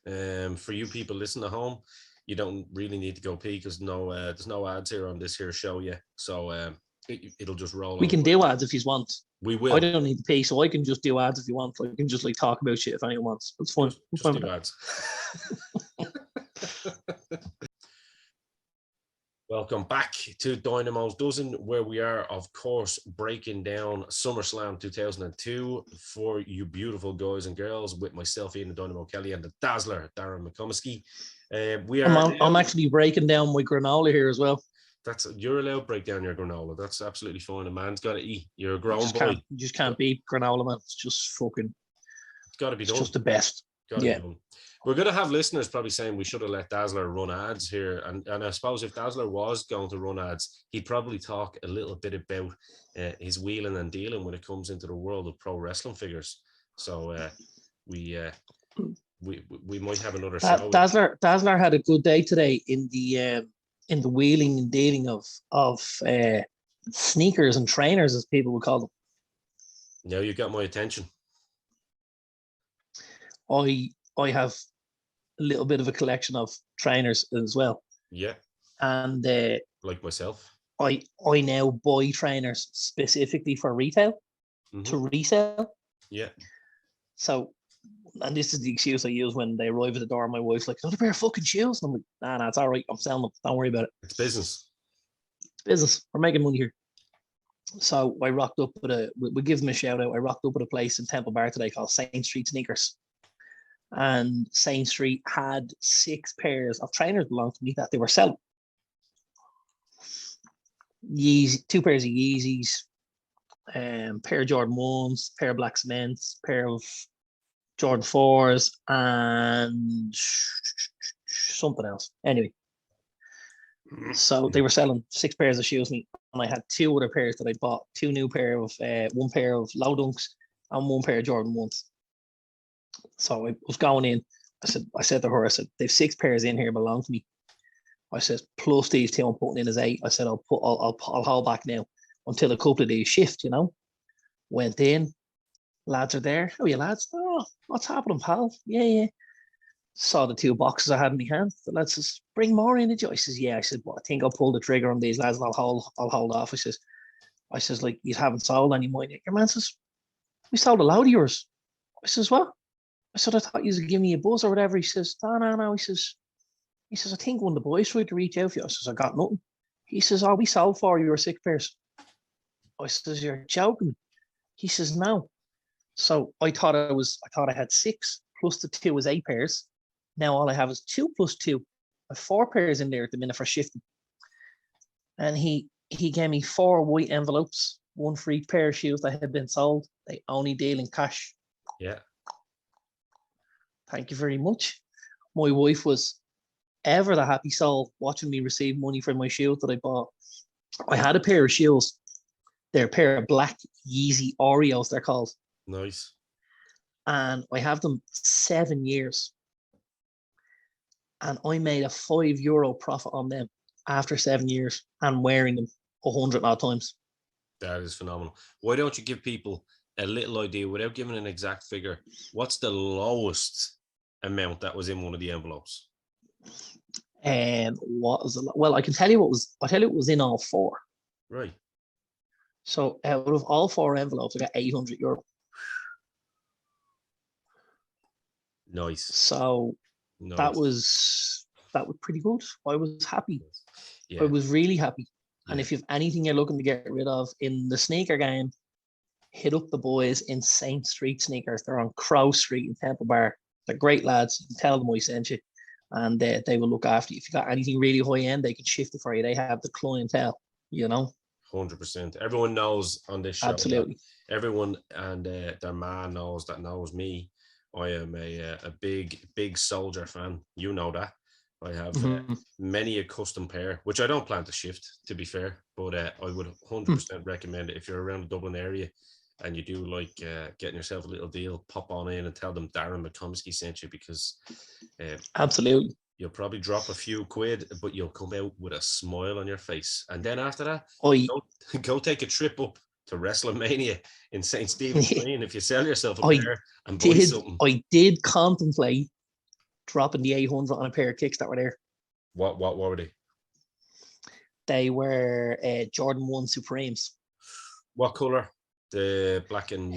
For you people listening at home, you don't really need to go pee because there's no ads here on this here show yet. So it'll just roll. We can do ads if you want. We will. I don't need to pay, so I can just do ads if you want. I can just talk about shit if anyone wants. It's fun. Just do ads. Welcome back to Dynamos Dozen, where we are, of course, breaking down SummerSlam 2002 for you beautiful guys and girls with myself, Ian Dynamo Kelly, and the Dazzler, Darren McComiskey. I'm actually breaking down my granola here as well. You're allowed to break down your granola. That's absolutely fine. A man's got to eat. You're a grown boy. You just can't beat granola, man. It's just fucking. It's got to be done. It's just the best. Yeah. We're going to have listeners probably saying we should have let Dazzler run ads here. And I suppose if Dazzler was going to run ads, he'd probably talk a little bit about his wheeling and dealing when it comes into the world of pro wrestling figures. So we might have another show. Dazzler had a good day today in the wheeling and dealing of sneakers and trainers, as people would call them. Now you got my attention. I have a little bit of a collection of trainers as well. Yeah. And like myself. I now buy trainers specifically for retail to resell. Yeah. So, and this is the excuse I use when they arrive at the door. My wife's like, "Another pair of fucking shoes." And I'm like, nah, it's all right. I'm selling them. Don't worry about it. It's business. It's business. We're making money here. So I rocked up with we give them a shout out. I rocked up at a place in Temple Bar today called Saint Street Sneakers. And Saint Street had 6 pairs of trainers belonging to me that they were selling. 2 pairs of Yeezys, pair of Jordan 1s, pair of Black Cements, pair of Jordan 4s, and something else. Anyway, So they were selling 6 pairs of shoes, and I had 2 other pairs that I bought. 1 pair of low dunks and 1 pair of Jordan 1s. So I was going in. I said to her, I said, they've 6 pairs in here belong to me. I said, plus these 2 I'm putting in as 8. I said, I'll hold back now until a couple of these shift, Went in, lads are there. How are you, lads? Oh, what's happening, pal? Yeah. Saw the 2 boxes I had in my hand. The lad says, bring more in, did you? I says, yeah. I said, well, I think I'll pull the trigger on these lads and I'll hold off. I says, like, you haven't sold any more. Your man says, we sold a load of yours. I says, what? I said, I thought you would give me a buzz or whatever. He says, no. He says, I think one of the boys tried to reach out for you. I says, I got nothing. He says, oh, we sold 4 of your 6 pairs. I says, you're joking. He says, no. So I thought I had 6 plus the 2 was 8 pairs. Now all I have is 2 plus 2. I have 4 pairs in there at the minute for shifting. And he gave me 4 white envelopes, 1 for each pair of shoes that had been sold. They only deal in cash. Yeah. Thank you very much. My wife was ever the happy soul watching me receive money for my shoes that I bought. I had a pair of shoes. They're a pair of black Yeezy Oreos, they're called. Nice. And I have them 7 years. And I made a €5 profit on them after 7 years and wearing them 100 odd times. That is phenomenal. Why don't you give people a little idea without giving an exact figure? What's the lowest amount that was in one of the envelopes? And what was well, I can tell you what was. I'll tell you what was in all 4. Right. So out of all 4 envelopes, I got €800. Nice. So nice. that was pretty good. I was happy. Yeah. I was really happy. And Yeah. if you have anything you're looking to get rid of in the sneaker game, hit up the boys in Saint Street Sneakers. They're on Crow Street in Temple Bar. They're great lads. You can tell them I sent you, and they will look after you. If you got anything really high end, they can shift it for you. They have the clientele, 100%. Everyone knows on this show. Absolutely. Everyone and their man knows me. I am a big Soldier fan. You know that. I have many a custom pair, which I don't plan to shift, to be fair, but I would 100% recommend it if you're around the Dublin area and you do like getting yourself a little deal, pop on in and tell them Darren McComiskey sent you, because absolutely, you'll probably drop a few quid, but you'll come out with a smile on your face. And then after that, go take a trip up to WrestleMania in St. Stephen's Green if you sell yourself a pair and buy something. I did contemplate dropping the 800 on a pair of kicks that were there. What were they? They were Jordan 1 Supremes. What color? The black and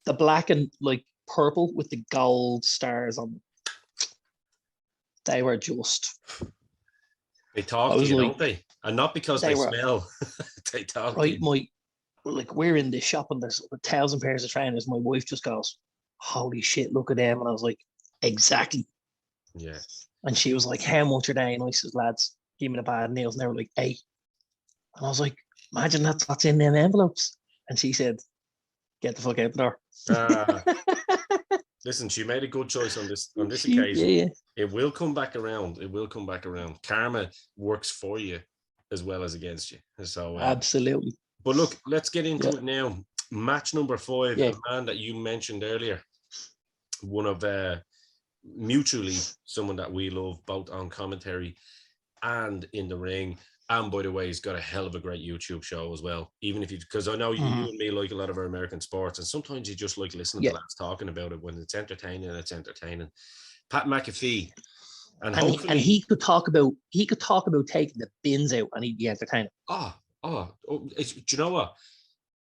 the black and like purple with the gold stars on them. They were just. They talk to you, don't they? And not because they smell. They talk to you. We're in this shop and there's 1,000 pairs of trainers. My wife just goes, "Holy shit, look at them!" And I was like, "Exactly." Yeah. And she was like, "How much are they?" And I said, "Lads, give me the bad nails." And they were like, "8." And I was like, "Imagine that's in them envelopes." And she said, "Get the fuck out the door." Listen, she made a good choice on this occasion. Yeah. It will come back around. Karma works for you as well as against you. So absolutely. But look, let's get into it now. Match number 5, a man that you mentioned earlier. One of mutually someone that we love, both on commentary and in the ring. And by the way, he's got a hell of a great YouTube show as well. Even if because I know you and me like a lot of our American sports, and sometimes you just like listening to lads talking about it when it's entertaining. Pat McAfee, and he could talk about taking the bins out, and he'd be entertaining. Do you know what?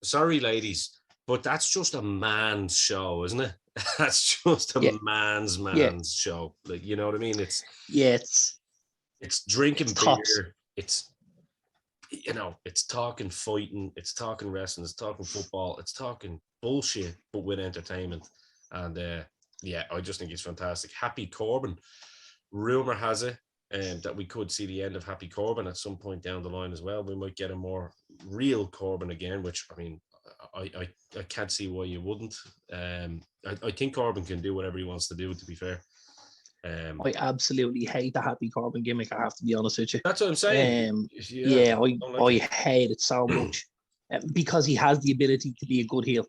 Sorry, ladies, but that's just a man's show, isn't it? That's just a man's show. Like, you know what I mean? It's drinking beer. Tops. It's it's talking fighting, it's talking wrestling, it's talking football, it's talking bullshit, but with entertainment. And I just think it's fantastic. Happy Corbin. Rumor has it that we could see the end of Happy Corbin at some point down the line as well. We might get a more real Corbin again, which I mean, I can't see why you wouldn't. I think Corbin can do whatever he wants to do, to be fair. I absolutely hate the Happy Corbin gimmick. I have to be honest with you. That's what I'm saying. Yeah, I don't like I it. hate it so much because he has the ability to be a good heel.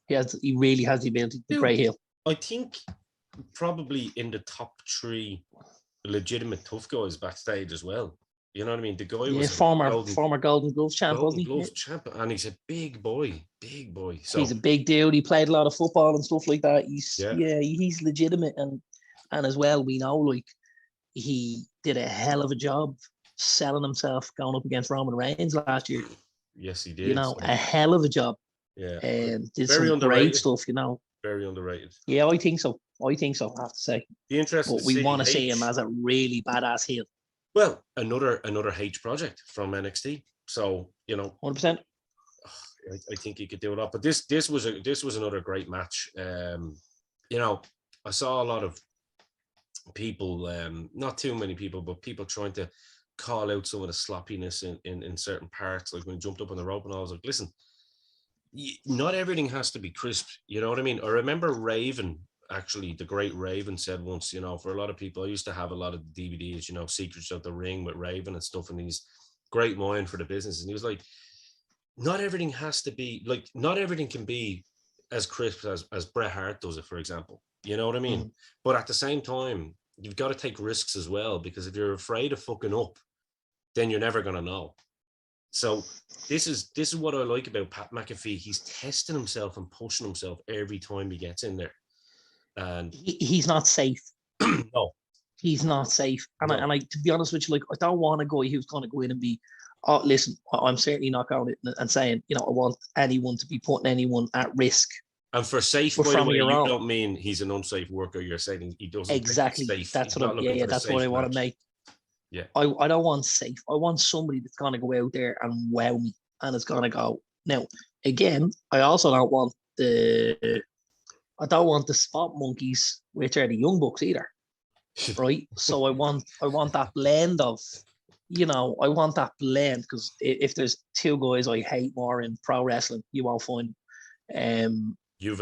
He really has the ability to be a great heel. I think probably in the top 3 legitimate tough guys backstage as well. You know what I mean? The guy was former Golden Gloves champ, wasn't he? Gloves champ, and he's a big boy. So he's a big dude. He played a lot of football and stuff like that. He's legitimate, and as well, we know like he did a hell of a job selling himself going up against Roman Reigns last year. Yes, he did. You know, a hell of a job. Yeah, and did very some underrated great stuff. You know, very underrated. Yeah, I think so. I have to say. Be interesting. But we want to see him as a really badass heel. Well, another H project from NXT. So 100%. I think he could do a lot. But this was another great match. I saw a lot of people, not too many people, but people trying to call out some of the sloppiness in certain parts, like when he jumped up on the rope, and I was like, listen, not everything has to be crisp. You know what I mean? I remember Raven, actually, the great Raven said once, for a lot of people, I used to have a lot of DVDs, Secrets of the Ring with Raven and stuff, and he's great mind for the business. And he was like, not everything has to be, like, not everything can be as crisp as Bret Hart does it, for example. You know what I mean? But at the same time, you've got to take risks as well, because if you're afraid of fucking up, then you're never going to know. So this is what I like about Pat McAfee. He's testing himself and pushing himself every time he gets in there. And he's not safe. No, he's not safe. And I, to be honest with you, like, I don't want a guy who's going to go in and be, oh, listen, I'm certainly not going in and saying, I want anyone to be putting anyone at risk. And for safe, by the way, you don't mean he's an unsafe worker. You're saying he doesn't. Exactly. Safe. That's what that's what I want to make. Yeah. I don't want safe. I want somebody that's going to go out there and wow me, and it's going to go. Now, again, I also don't want the spot monkeys, which are the Young Bucks either, right? So I want that blend of, I want that blend, because if there's two guys I hate more in pro wrestling, you won't find. You've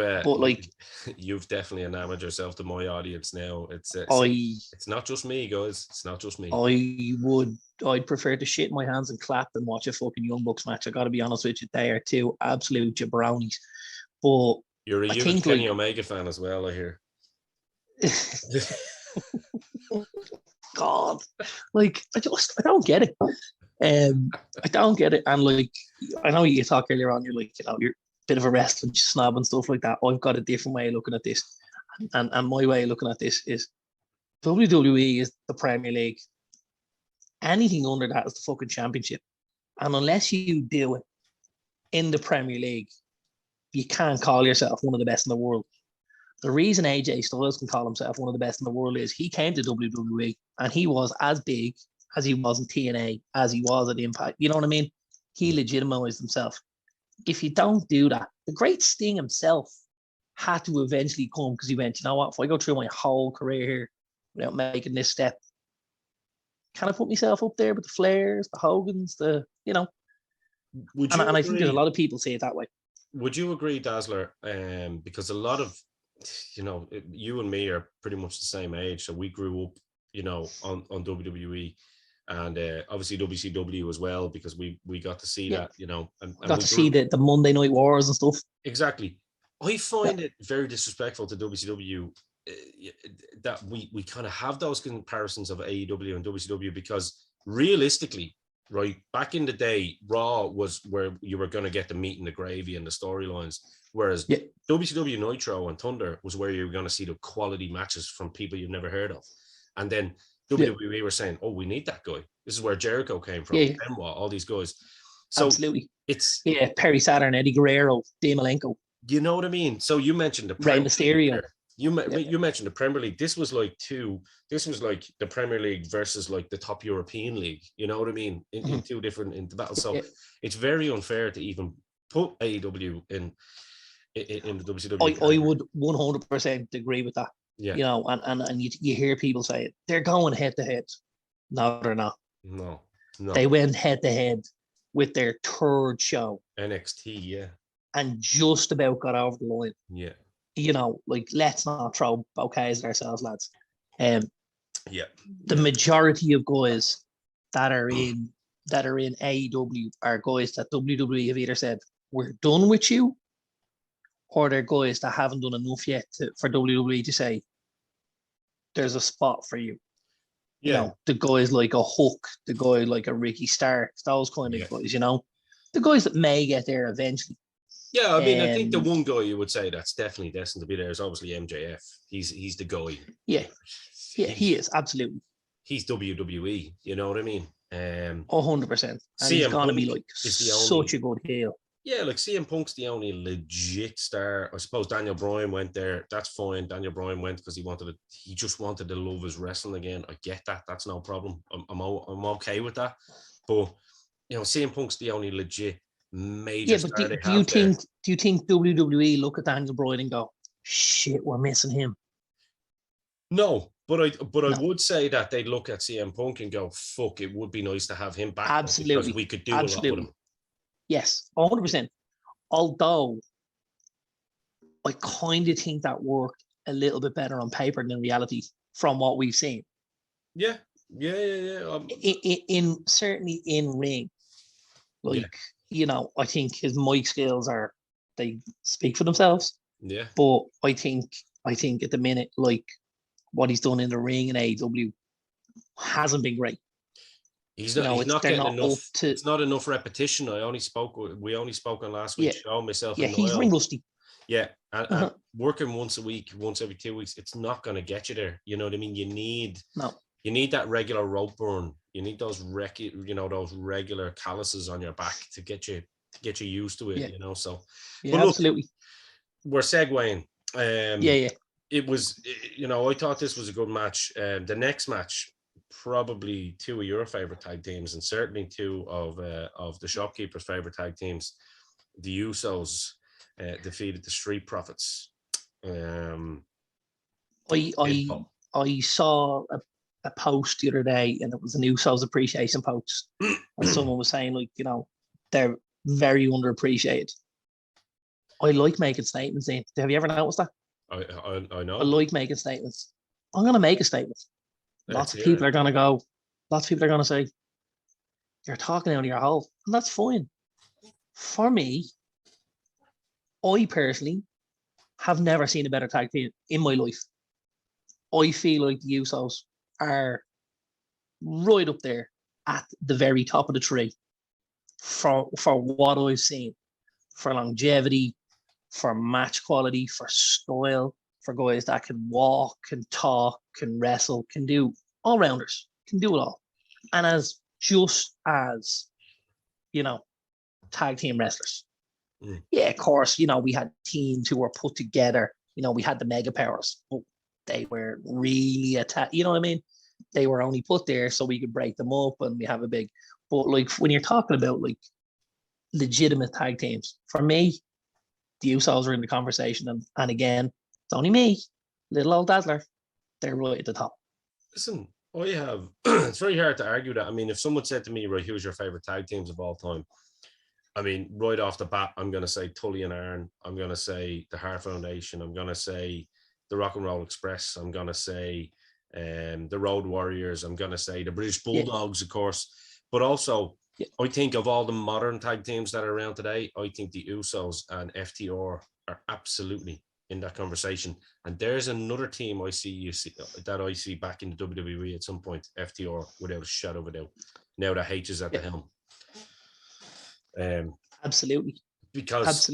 definitely enamored yourself to my audience now. It's not just me, guys. It's not just me. I'd prefer to shit my hands and clap than watch a fucking Young Bucks match. I got to be honest with you, they are two absolute jabronis. But you're a huge Kenny Omega fan as well, I hear. God, like I don't get it. I don't get it. And like, I know you talked earlier on, you're like, you're bit of a wrestling snob and stuff like that. I've got a different way of looking at this, and my way of looking at this is WWE is the Premier League. Anything under that is the fucking championship, and unless you do it in the Premier League, you can't call yourself one of the best in the world. The reason AJ Styles can call himself one of the best in the world is he came to WWE and he was as big as he was in TNA, as he was at Impact. You know what I mean? He legitimized himself. If you don't do that, the great Sting himself had to eventually come, because he went, you know what, if I go through my whole career here without making this step, can I put myself up there with the Flairs, the Hogans, and I think there's a lot of people say it that way. Would you agree, Dazzler? Because a lot of, you and me are pretty much the same age, so we grew up, on WWE. And obviously WCW as well, because we got to see that, and got to see the Monday Night Wars and stuff. Exactly. I find it very disrespectful to WCW that we kind of have those comparisons of AEW and WCW, because realistically, right, back in the day, Raw was where you were going to get the meat and the gravy and the storylines, whereas WCW Nitro and Thunder was where you were going to see the quality matches from people you've never heard of. And then WWE were saying, oh, we need that guy. This is where Jericho came from, Benoit, all these guys. So absolutely. It's Perry Saturn, Eddie Guerrero, Dean Malenko. You know what I mean? So you mentioned the Rey Mysterio. You mentioned the Premier League. This was like the Premier League versus like the top European league. You know what I mean? In two different the battles. So it's very unfair to even put AEW in the WCW. I would 100% agree with that. Yeah. And you hear people say they're going head to head. No, they're not. No. They went head to head with their third show. NXT, yeah. And just about got over the line. Yeah. Like, let's not throw bouquets at ourselves, lads. Um, Yeah. the majority of guys that are in AEW are guys that WWE have either said we're done with you, or they're guys that haven't done enough yet for WWE to say there's a spot for you. You Yeah. know, the guys like a Hook, the guy like a Ricky Starks, those kind of guys, you know, the guys that may get there eventually. Yeah, I mean, I think the one guy you would say that's definitely destined to be there is obviously MJF. He's the guy. Yeah, he is, absolutely. He's WWE, you know what I mean? 100%. And he's going to be like such a good heel. Yeah, like CM Punk's the only legit star. I suppose Daniel Bryan went there. That's fine. Daniel Bryan went because he just wanted to love his wrestling again. I get that. That's no problem. I'm okay with that. But you know, CM Punk's the only legit major star they have. Do you think WWE look at Daniel Bryan and go, shit, we're missing him? No, but I would say that they'd look at CM Punk and go, fuck, it would be nice to have him back. Absolutely. Because we could do a lot with him. Yes, 100%. Although I kind of think that worked a little bit better on paper than reality from what we've seen. Yeah. Certainly in ring, you know, I think his mic skills they speak for themselves. Yeah. But I think at the minute, like what he's done in the ring in AEW hasn't been great. He's not getting enough. It's not enough repetition. We only spoke on last week's show. Myself and Noel. He's ring rusty. Yeah, and working once a week, once every 2 weeks, it's not going to get you there. You know what I mean? You need that regular rope burn. You need those regular calluses on your back to get you used to it. Yeah. You know, so absolutely. We're segueing. It was, you know, I thought this was a good match. The next match, probably two of your favorite tag teams, and certainly two of the Shopkeepers' favorite tag teams, the Usos defeated the Street Profits. I saw a post the other day, and it was an Usos appreciation post, and someone was saying, like, you know, they're very underappreciated. I like making statements. Have you ever noticed that? I know. I like making statements. I'm going to make a statement. Lots of people are going to say, you're talking out of your hole. And that's fine. For me, I personally have never seen a better tag team in my life. I feel like the Usos are right up there at the very top of the tree for what I've seen, for longevity, for match quality, for style, for guys that can walk, can talk, can wrestle, can do all-rounders, can do it all. And as you know, tag team wrestlers. Yeah, of course, you know, we had teams who were put together. You know, we had the Mega Powers, but they were really you know what I mean? They were only put there so we could break them up and we have a big, but like when you're talking about like legitimate tag teams, for me, the Usos are in the conversation, and again, it's only me, little old Dazzler. They're right at the top. Listen, it's very hard to argue that. I mean, if someone said to me, right, who's your favorite tag teams of all time? I mean, right off the bat, I'm going to say Tully and Arn. I'm going to say the Hart Foundation. I'm going to say the Rock and Roll Express. I'm going to say the Road Warriors. I'm going to say the British Bulldogs, of course. But also, I think of all the modern tag teams that are around today, I think the Usos and FTR are absolutely in that conversation. And there's another team I see back in the WWE at some point, FTR, without a shadow of a doubt. Now that H is at the helm. Absolutely. Because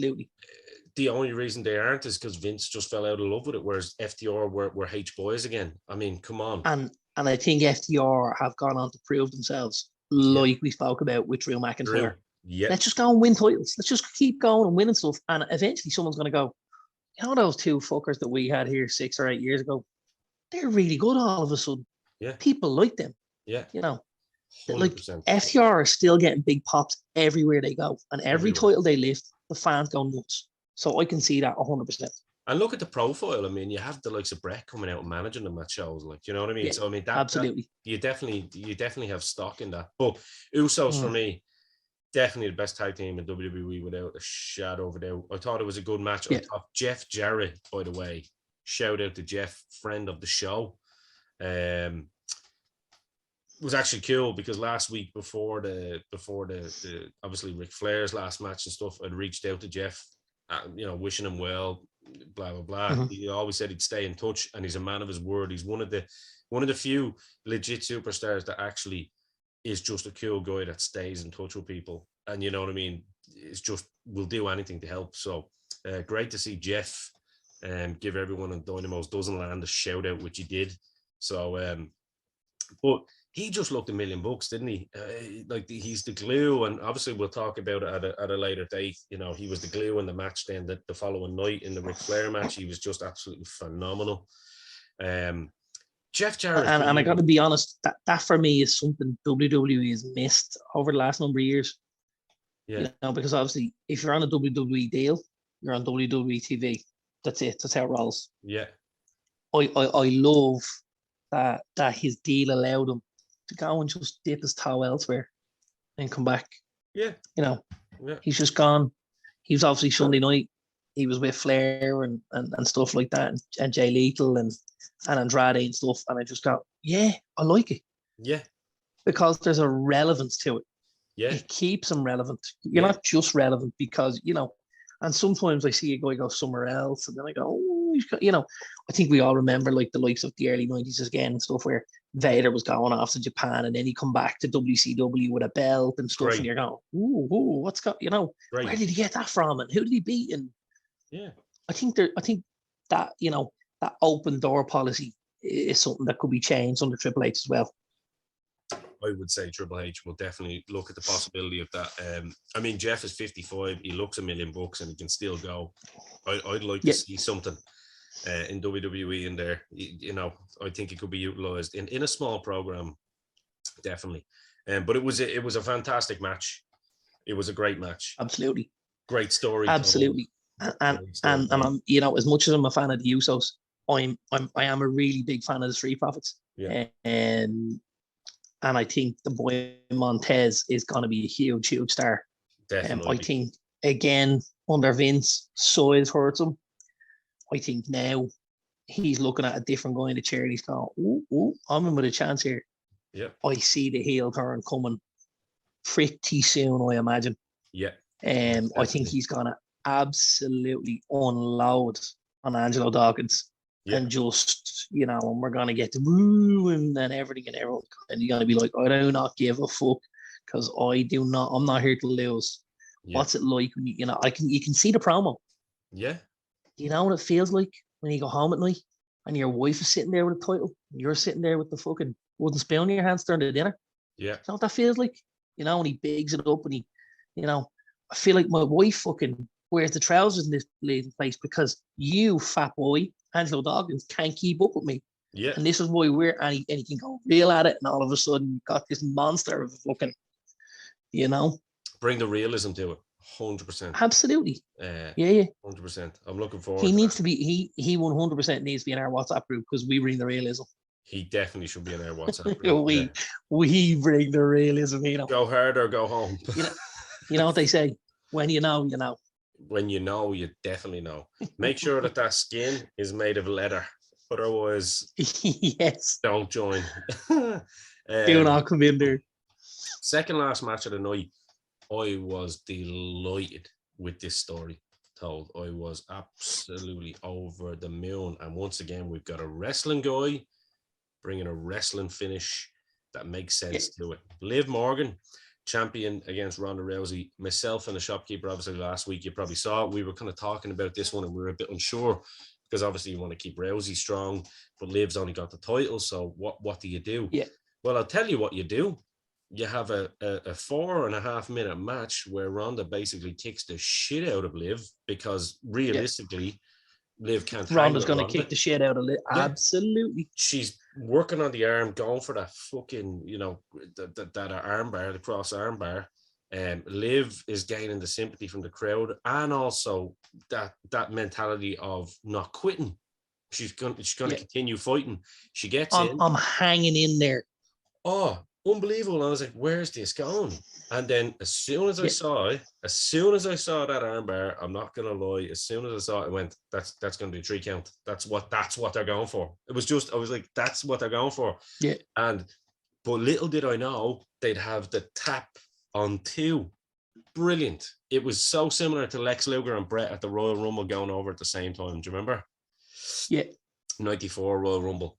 the only reason they aren't is because Vince just fell out of love with it, whereas FTR were H boys again. I mean, come on. And I think FTR have gone on to prove themselves, like we spoke about with Drew McIntyre. Yeah. Let's just go and win titles. Let's just keep going and winning stuff. And eventually someone's going to go, you know, those two fuckers that we had here 6 or 8 years ago, they're really good all of a sudden. Yeah. People like them. Yeah. You know, 100%. like FTR are still getting big pops everywhere they go. And every title they lift, the fans go nuts. So I can see that 100%. And look at the profile. I mean, you have the likes of Brett coming out and managing them at shows, like, you know what I mean? Yeah, so I mean, absolutely. You definitely have stock in that. But Usos for me, definitely the best tag team in WWE without a shadow of a doubt. I thought it was a good match. I thought Jeff Jarrett, by the way, shout out to Jeff, friend of the show. Was actually cool because last week before the obviously Ric Flair's last match and stuff, I'd reached out to Jeff, wishing him well, blah blah blah. Mm-hmm. He always said he'd stay in touch, and he's a man of his word. He's one of the few legit superstars that actually is just a cool guy that stays in touch with people, and you know what I mean. It's just will do anything to help. So great to see Jeff give everyone on Dynamos Doesn't Land a shout out, which he did. So, but he just looked $1 million, didn't he? He's the glue, and obviously we'll talk about it at a later date. You know, he was the glue in the match. Then the following night in the Ric Flair match, he was just absolutely phenomenal. Jeff Jarrett, and I got to be honest, that for me is something WWE has missed over the last number of years. Yeah, you know, because obviously if you're on a WWE deal, you're on WWE TV. That's it. That's how it rolls. Yeah, I love that his deal allowed him to go and just dip his toe elsewhere and come back. Yeah. You know, yeah. He's just gone. He was obviously Sunday night. He was with Flair and stuff like that, and Jay Lethal and Andrade and stuff. And I just go, yeah, I like it. Yeah. Because there's a relevance to it. Yeah. It keeps him relevant. You're not just relevant because, and sometimes I see a guy go somewhere else and then I go, oh, he's got, I think we all remember like the likes of the early 90s again and stuff where Vader was going off to Japan and then he come back to WCW with a belt and stuff. Right. And you're going, ooh, what's got, right. Where did he get that from and who did he beat? And yeah, I think that, that open door policy is something that could be changed under Triple H as well. I would say Triple H will definitely look at the possibility of that. I mean, Jeff is 55. He looks $1 million and he can still go. I'd like to see something in WWE in there. I think it could be utilized in a small program, definitely. But it was a fantastic match. It was a great match. Absolutely. Great story. Absolutely. And I'm, as much as I'm a fan of the Usos, I am a really big fan of the Street Profits. Yeah. And I think the boy Montez is going to be a huge, huge star. Definitely. I think, again, under Vince, size hurts him. I think now he's looking at a different guy in the chair and he's going, ooh, I'm in with a chance here. Yeah. I see the heel turn coming pretty soon, I imagine. Yeah. I think he's going to absolutely unload on Angelo Dawkins. Yeah. And just, and we're going to get the woo and everything and everyone. And you're going to be like, I do not give a fuck because I'm not here to lose. Yeah. What's it like when you can see the promo. Yeah. You know what it feels like when you go home at night and your wife is sitting there with a title and you're sitting there with the fucking wooden spoon in your hands during the dinner. Yeah. You know what that feels like? And he bigs it up and he, I feel like my wife fucking wears the trousers in this place because you, fat boy, Angelo Dawkins, can't keep up with me. Yeah. And this is why and he can go real at it, and all of a sudden you've got this monster of fucking, Bring the realism to it. 100%. Absolutely. Yeah. 100%. I'm looking forward. He needs to be. He 100% needs to be in our WhatsApp group because we bring the realism. He definitely should be in our WhatsApp group. we bring the realism. Go hard or go home. You know what they say? When you know, you know. When you know, you definitely know. Make sure that skin is made of leather. Otherwise, yes, don't join. Do not come in there. Second last match of the night, I was delighted with this story told. I was absolutely over the moon. And once again, we've got a wrestling guy bringing a wrestling finish that makes sense to it. Liv Morgan, champion against Ronda Rousey. Myself and the shopkeeper, obviously last week, you probably saw it. We were kind of talking about this one and we were a bit unsure because obviously you want to keep Rousey strong, but Liv's only got the title. So what do you do? Yeah. Well, I'll tell you what you do. You have a 4.5 minute match where Ronda basically kicks the shit out of Liv because realistically, Liv can't. Ronda's going to kick the shit out of Liv. Yeah. Absolutely. She's working on the arm, going for that fucking, that arm bar, the cross arm bar. Liv is gaining the sympathy from the crowd and also that mentality of not quitting. She's going to continue fighting. She gets in. I'm hanging in there. Oh, unbelievable. I was like, where's this going? And then as soon as I saw that armbar, I'm not gonna lie, as soon as I saw it, I went, that's gonna be a 3 count. That's what they're going for. It was just, I was like, that's what they're going for. Yeah. But little did I know they'd have the tap on 2. Brilliant. It was so similar to Lex Luger and Brett at the Royal Rumble going over at the same time. Do you remember? Yeah. 94 Royal Rumble.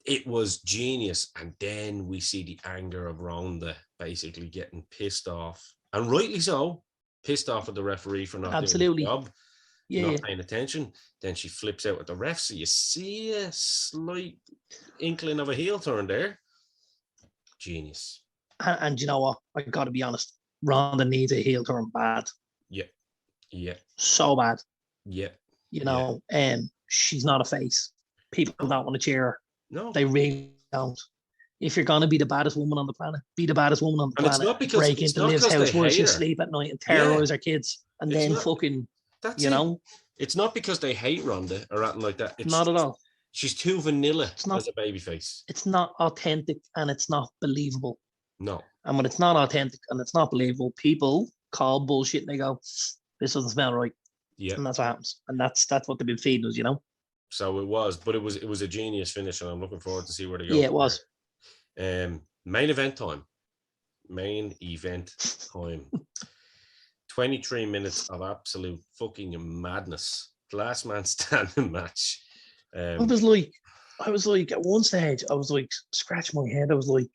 It was genius. And then we see the anger of Ronda basically getting pissed off, and rightly so, pissed off at the referee for not doing his job, not paying attention. Then she flips out at the ref. So you see a slight inkling of a heel turn there. Genius. And you know what? I got to be honest. Ronda needs a heel turn bad. Yeah. So bad. Yeah. You know, she's not a face. People don't want to cheer her. No. They really don't. If you're going to be the baddest woman on the planet, be the baddest woman on the planet. It's not because, break into Liv's house where she sleep at night and terrorize her kids. And it's then not, fucking, you know. It's not because they hate Ronda or anything like that. It's not at all. She's too vanilla as a babyface. It's not authentic and it's not believable. No. And when it's not authentic and it's not believable, people call bullshit and they go, this doesn't smell right. Yeah. And that's what happens. And that's what they've been feeding us, you know? So it was, but it was a genius finish, and I'm looking forward to see where they go. Yeah, it was. Main event time. 23 minutes of absolute fucking madness. Last man standing match. I was like, at one stage, I was like, scratching my head. I was like,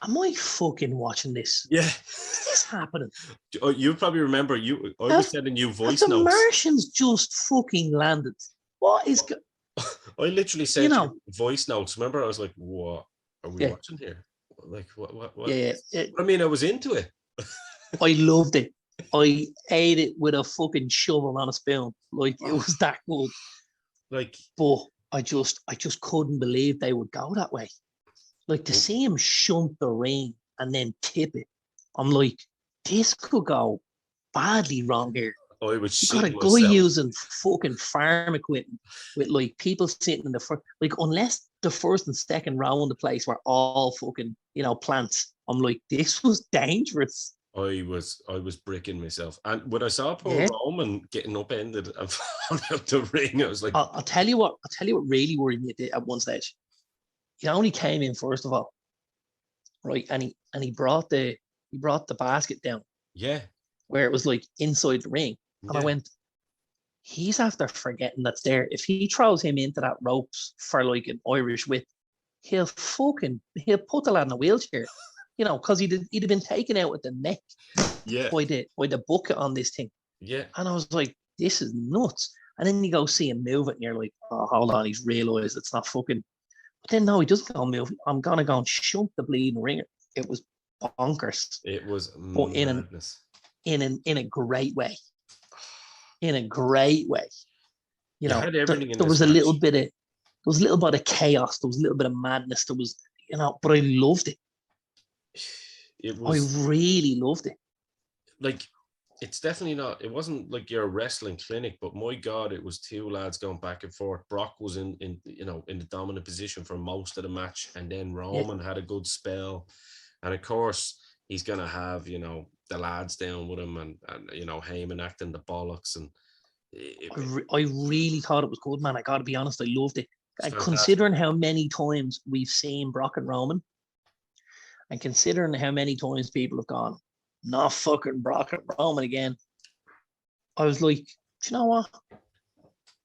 am I fucking watching this? Yeah. Is this happening? You probably remember, I was sending you voice notes. The Martians just fucking landed. What is... I literally sent you voice notes. Remember, I was like, what are we watching here? Like, what? Yeah. I mean, I was into it. I loved it. I ate it with a fucking shovel on a spoon. Like, it was that good. Like, but I just couldn't believe they would go that way. Like, to see him shunt the ring and then tip it, I'm like, this could go badly wrong here. I was you got a guy using fucking farm equipment with like people sitting in the front. Like, unless the first and second row in the place were all fucking, you know, plants, I'm like, this was dangerous. I was bricking myself, and when I saw Paul Roman getting upended and falling out the ring, I was like, I'll tell you what really worried me at one stage. He only came in first of all, right, and he brought the basket down, where it was like inside the ring, and I went, he's after forgetting that's there. If he throws him into that ropes for like an Irish whip, he'll put the lad in a wheelchair. You know, because he'd have been taken out with the neck by the bucket on this thing. Yeah. And I was like, this is nuts. And then you go see him move it and you're like, oh, hold on, he's realised it's not fucking. But then no, he doesn't go move. I'm going to go and shunt the bleeding ringer. It was bonkers. It was madness. In a great way. In a great way. You know, there was a little bit of chaos. There was a little bit of madness. There was, you know, but I loved it. I really loved it. Like, it's definitely not, it wasn't like your wrestling clinic, but my God, it was two lads going back and forth. Brock was in the dominant position for most of the match, and then Roman had a good spell. And of course, he's going to have, you know, the lads down with him and you know, Heyman acting the bollocks. And I really thought it was good, man. I got to be honest, I loved it. And considering how many times we've seen Brock and Roman, and considering how many times people have gone, not fucking Brock and Roman again, I was like, do you know what?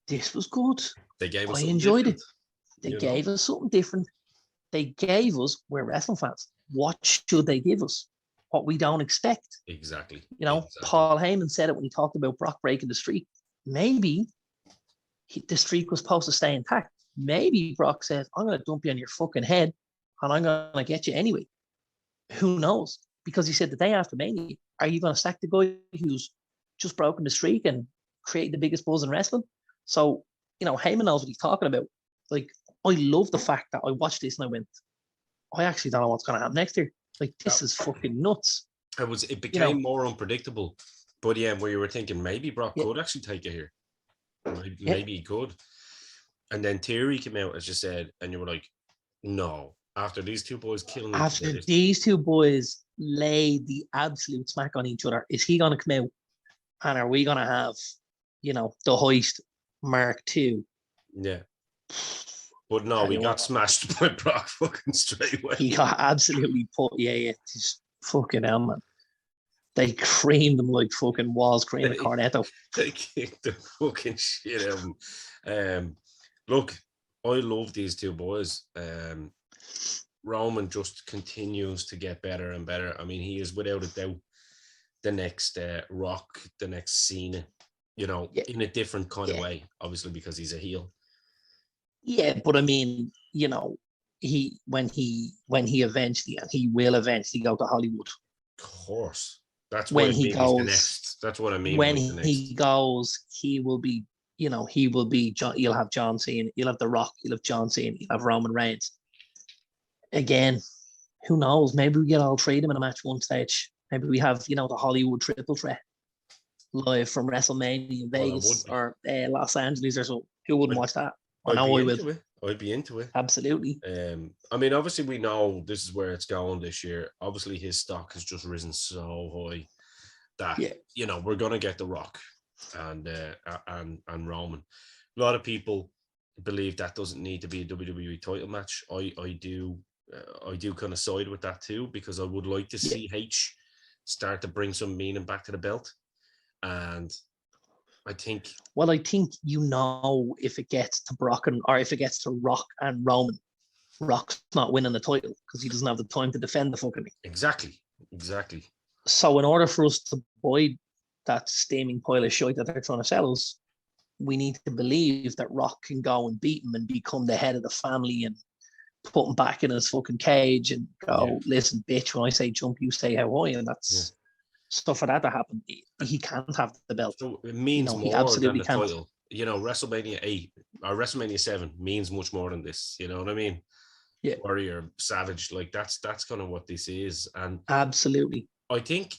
This was good. They gave us. I enjoyed it. They gave us something different. They gave us, we're wrestling fans, what should they give us? What we don't expect. Exactly. You know, Paul Heyman said it when he talked about Brock breaking the streak. Maybe the streak was supposed to stay intact. Maybe Brock said, I'm going to dump you on your fucking head and I'm going to get you anyway. Who knows? Because he said the day after Mania, are you going to sack the guy who's just broken the streak and created the biggest buzz in wrestling? So, you know, Heyman knows what he's talking about. Like, I love the fact that I watched this and I went, I actually don't know what's going to happen next year. Like, this is fucking nuts. It became more unpredictable. But yeah, where you were thinking maybe Brock could actually take it here. Maybe he could. And then Theory came out, as you said, and you were like, no. After these two boys killing each After other. these two boys lay the absolute smack on each other, is he going to come out and are we going to have, the Heist Mark II? Yeah. But no, Tell we you got what, smashed by Brock fucking straight away. he got absolutely put. Yeah, just fucking hell, man. They creamed them like fucking walls cream a cornetto. They kicked the fucking shit out of him. Look, I love these two boys. Roman just continues to get better and better. I mean, he is without a doubt the next Rock, the next Cena, in a different kind of way, obviously because he's a heel. Yeah, but I mean, he when he eventually, and he will eventually go to Hollywood. Of course. That's when what I he mean. goes, He's the next. That's what I mean. When he goes, he will be, he will be John. You'll have John Cena, you'll have The Rock, you'll have John Cena, you'll have Roman Reigns. Again, who knows? Maybe we get all three of them in a match one stage. Maybe we have, the Hollywood triple threat live from WrestleMania in Vegas or Los Angeles or so. Who wouldn't watch that? I know I would. I'd be into it. Absolutely. I mean, obviously, we know this is where it's going this year. Obviously, his stock has just risen so high that we're gonna get The Rock and Roman. A lot of people believe that doesn't need to be a WWE title match. I do kind of side with that too, because I would like to see H start to bring some meaning back to the belt. And I think if it gets to Brock or if it gets to Rock and Roman, Rock's not winning the title because he doesn't have the time to defend the fucking thing. Exactly. So in order for us to avoid that steaming pile of shit that they're trying to sell us, we need to believe that Rock can go and beat him and become the head of the family and put him back in his fucking cage and go, listen, bitch, when I say jump, you say how high, and that's stuff for that to happen. He can't have the belt. So it means more than the title. WrestleMania 8 or WrestleMania 7 means much more than this. You know what I mean? Yeah. Warrior, Savage, like that's kind of what this is. And absolutely. I think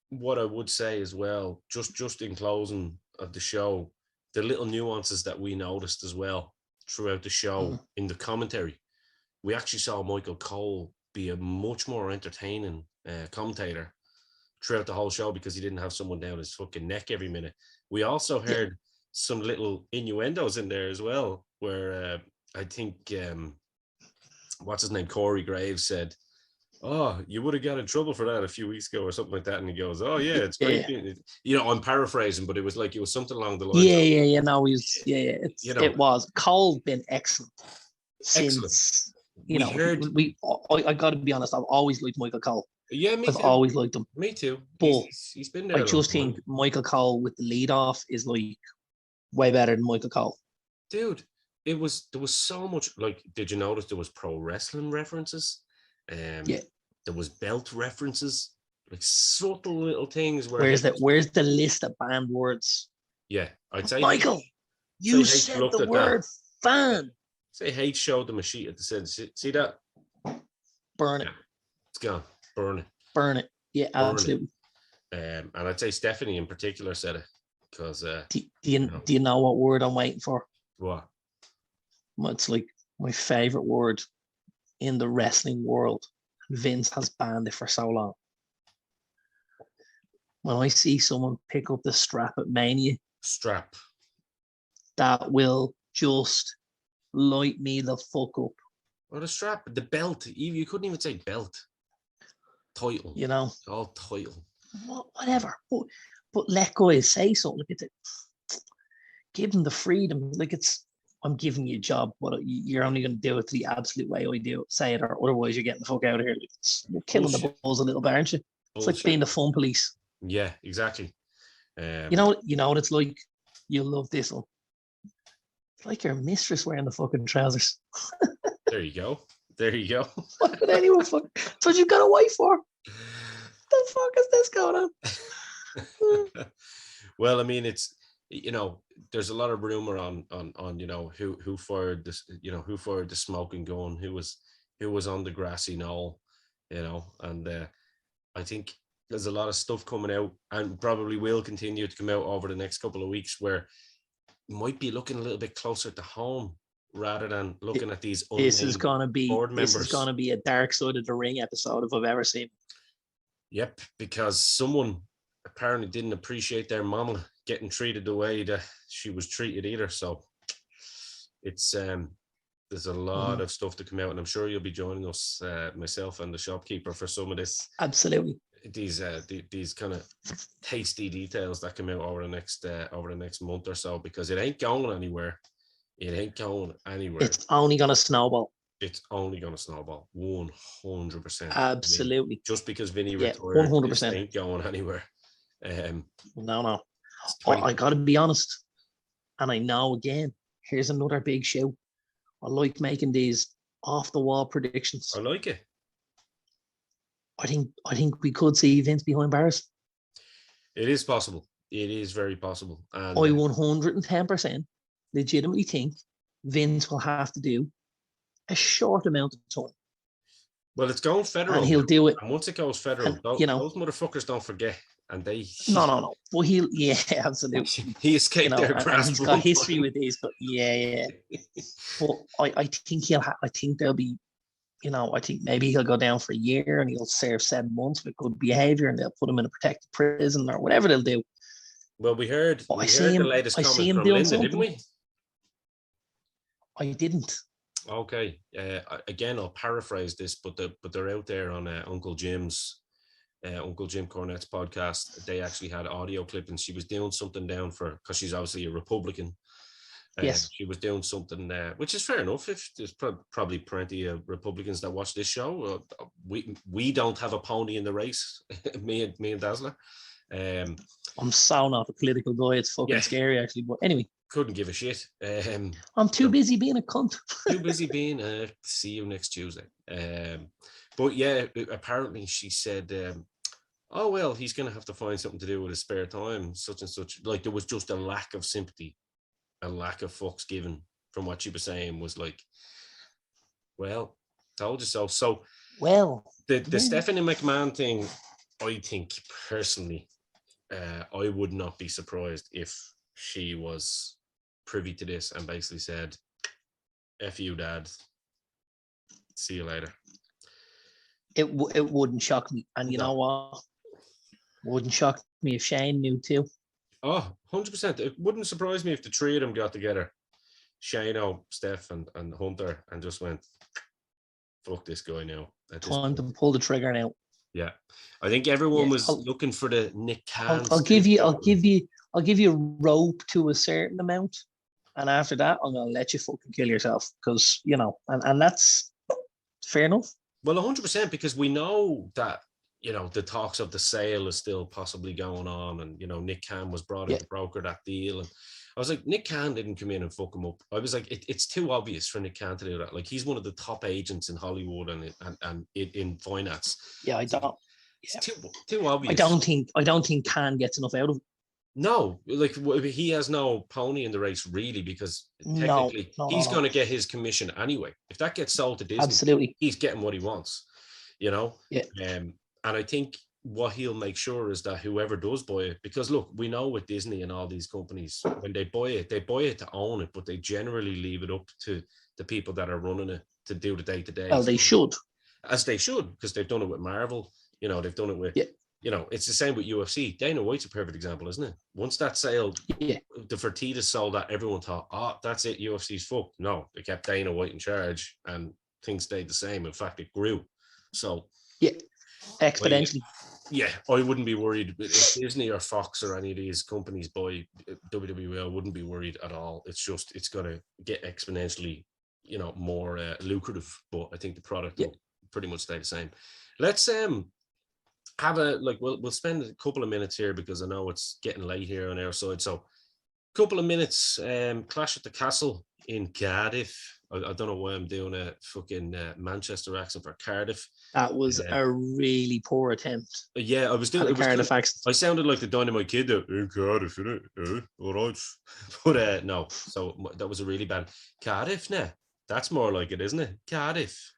what I would say as well, just in closing of the show, the little nuances that we noticed as well throughout the show in the commentary. We actually saw Michael Cole be a much more entertaining commentator throughout the whole show because he didn't have someone down his fucking neck every minute. We also heard some little innuendos in there as well, where I think what's his name, Corey Graves said, "Oh, you would have got in trouble for that a few weeks ago," or something like that. And he goes, "Oh yeah, it's great." I'm paraphrasing, but it was something along the lines. No, it was. Cole's been excellent since. I got to be honest. I've always liked Michael Cole. Yeah, me too. I've always liked him. Me too. But he's been there. I just think Michael Cole with the lead off is way better than Michael Cole. Dude, there was so much. Did you notice there was pro wrestling references? There was belt references, subtle little things. Where's the list of banned words? Yeah, I'd say Michael, you said the word fan. Say H showed them a sheet at the center. See that? Burn it. Yeah, it's gone. Burn it. Burn it. Yeah, absolutely. And I'd say Stephanie in particular said it because. Do you know what word I'm waiting for? What? Well, it's my favorite word in the wrestling world. Vince has banned it for so long. When I see someone pick up the strap at Mania, that will just light me the fuck up. Or the strap, the belt. You couldn't even say belt. Title. All title. Whatever. But let guys say something. Give them the freedom. I'm giving you a job, but you're only going to do it the absolute way I do it. Say it, or otherwise you're getting the fuck out of here. You're killing the balls a little bit, aren't you? It's like being the fun police. Yeah, exactly. You know what it's like? You'll love this one. It's like your mistress wearing the fucking trousers. There you go. What would anyone fuck? That's what you've got a wife for. The fuck is this going on? Well, I mean, it's there's a lot of rumor on who fired this, who fired the smoking gun, who was on the grassy knoll, and I think there's a lot of stuff coming out and probably will continue to come out over the next couple of weeks where it might be looking a little bit closer to home rather than looking at these This is board members. gonna be a Dark Side of the Ring episode if I've ever seen. Yep, because someone apparently didn't appreciate their mama getting treated the way that she was treated either. So it's there's a lot of stuff to come out, and I'm sure you'll be joining us, myself and the shopkeeper, for some of this. Absolutely. These kind of tasty details that come out over the next month or so, because it ain't going anywhere. It ain't going anywhere. It's only gonna snowball. It's only going to snowball 100%. Absolutely. I mean, just because Vinny retired, 100%. ain't going anywhere. No. I got to be honest, and I know again. Here's another big show. I like making these off the wall predictions. I like it. I think we could see Vince behind bars. It is possible. It is very possible. And I 110% legitimately think Vince will have to do a short amount of time. Well, it's going federal, and he'll do it. And once it goes federal, and, those motherfuckers don't forget. And they no. Well, absolutely. He escaped their grasp. He's got history with these, but yeah. But I think I think there'll be, I think maybe he'll go down for a year and he'll serve 7 months with good behavior, and they'll put him in a protected prison or whatever they'll do. Well, we heard the latest comment from Linda, didn't we? I didn't. Okay. Again, I'll paraphrase this, but they're out there on Uncle Jim Cornette's podcast. They actually had audio clip, and she was doing something down because she's obviously a Republican. Yes. She was doing something, which is fair enough. If there's probably plenty of Republicans that watch this show, we don't have a pony in the race. me and Dazzler. I'm so not a political guy. It's fucking scary, actually. But anyway. Couldn't give a shit. I'm too busy being a cunt. Too busy being see you next Tuesday. But yeah, apparently she said, oh well, he's gonna have to find something to do with his spare time, such and such. Like, there was just a lack of sympathy, a lack of fucks given from what she was saying. Was like, well, told you so. So the Stephanie McMahon thing, I think personally, I would not be surprised if she was privy to this and basically said, F you, Dad, see you later. It wouldn't shock me. And you know what? It wouldn't shock me if Shane knew too. Oh, 100%. It wouldn't surprise me if the three of them got together, Shane, Steph and Hunter, and just went, fuck this guy now. Time to pull the trigger now. Yeah. I think everyone was looking for the Nick Khan. I'll give you rope to a certain amount, and after that, I'm gonna let you fucking kill yourself, because and that's fair enough. Well, 100%, because we know that the talks of the sale is still possibly going on, and Nick Khan was brought in to broker that deal, and I was like, Nick Khan didn't come in and fuck him up. I was like, it's too obvious for Nick Khan to do that. Like, he's one of the top agents in Hollywood and in finance. Yeah, I don't. It's too obvious. I don't think Khan gets enough out of it. No, like, he has no pony in the race, really, because technically he's going to get his commission anyway. If that gets sold to Disney, absolutely, he's getting what he wants, Yeah. And I think what he'll make sure is that whoever does buy it, because look, we know with Disney and all these companies, when they buy it to own it, but they generally leave it up to the people that are running it to do the day-to-day. Well, they should. As they should, because they've done it with Marvel. They've done it with... it's the same with UFC. Dana White's a perfect example, isn't it? Once that sale, the Fertitas sold that, everyone thought, that's it, UFC's fucked. No, they kept Dana White in charge and things stayed the same. In fact, it grew. So... yeah, exponentially. I wouldn't be worried if Disney or Fox or any of these companies buy WWE. I wouldn't be worried at all. It's just, it's going to get exponentially, more lucrative. But I think the product will pretty much stay the same. Let's have we'll spend a couple of minutes here, because I know it's getting late here on our side. So a couple of minutes, Clash at the Castle in Cardiff. I don't know why I'm doing a fucking Manchester accent for Cardiff. That was a really poor attempt. Yeah, I was doing a Cardiff accent. I sounded like the Dynamite Kid there. In Cardiff, innit? All right. But no, so that was a really bad Cardiff. Now that's more like it, isn't it? Cardiff.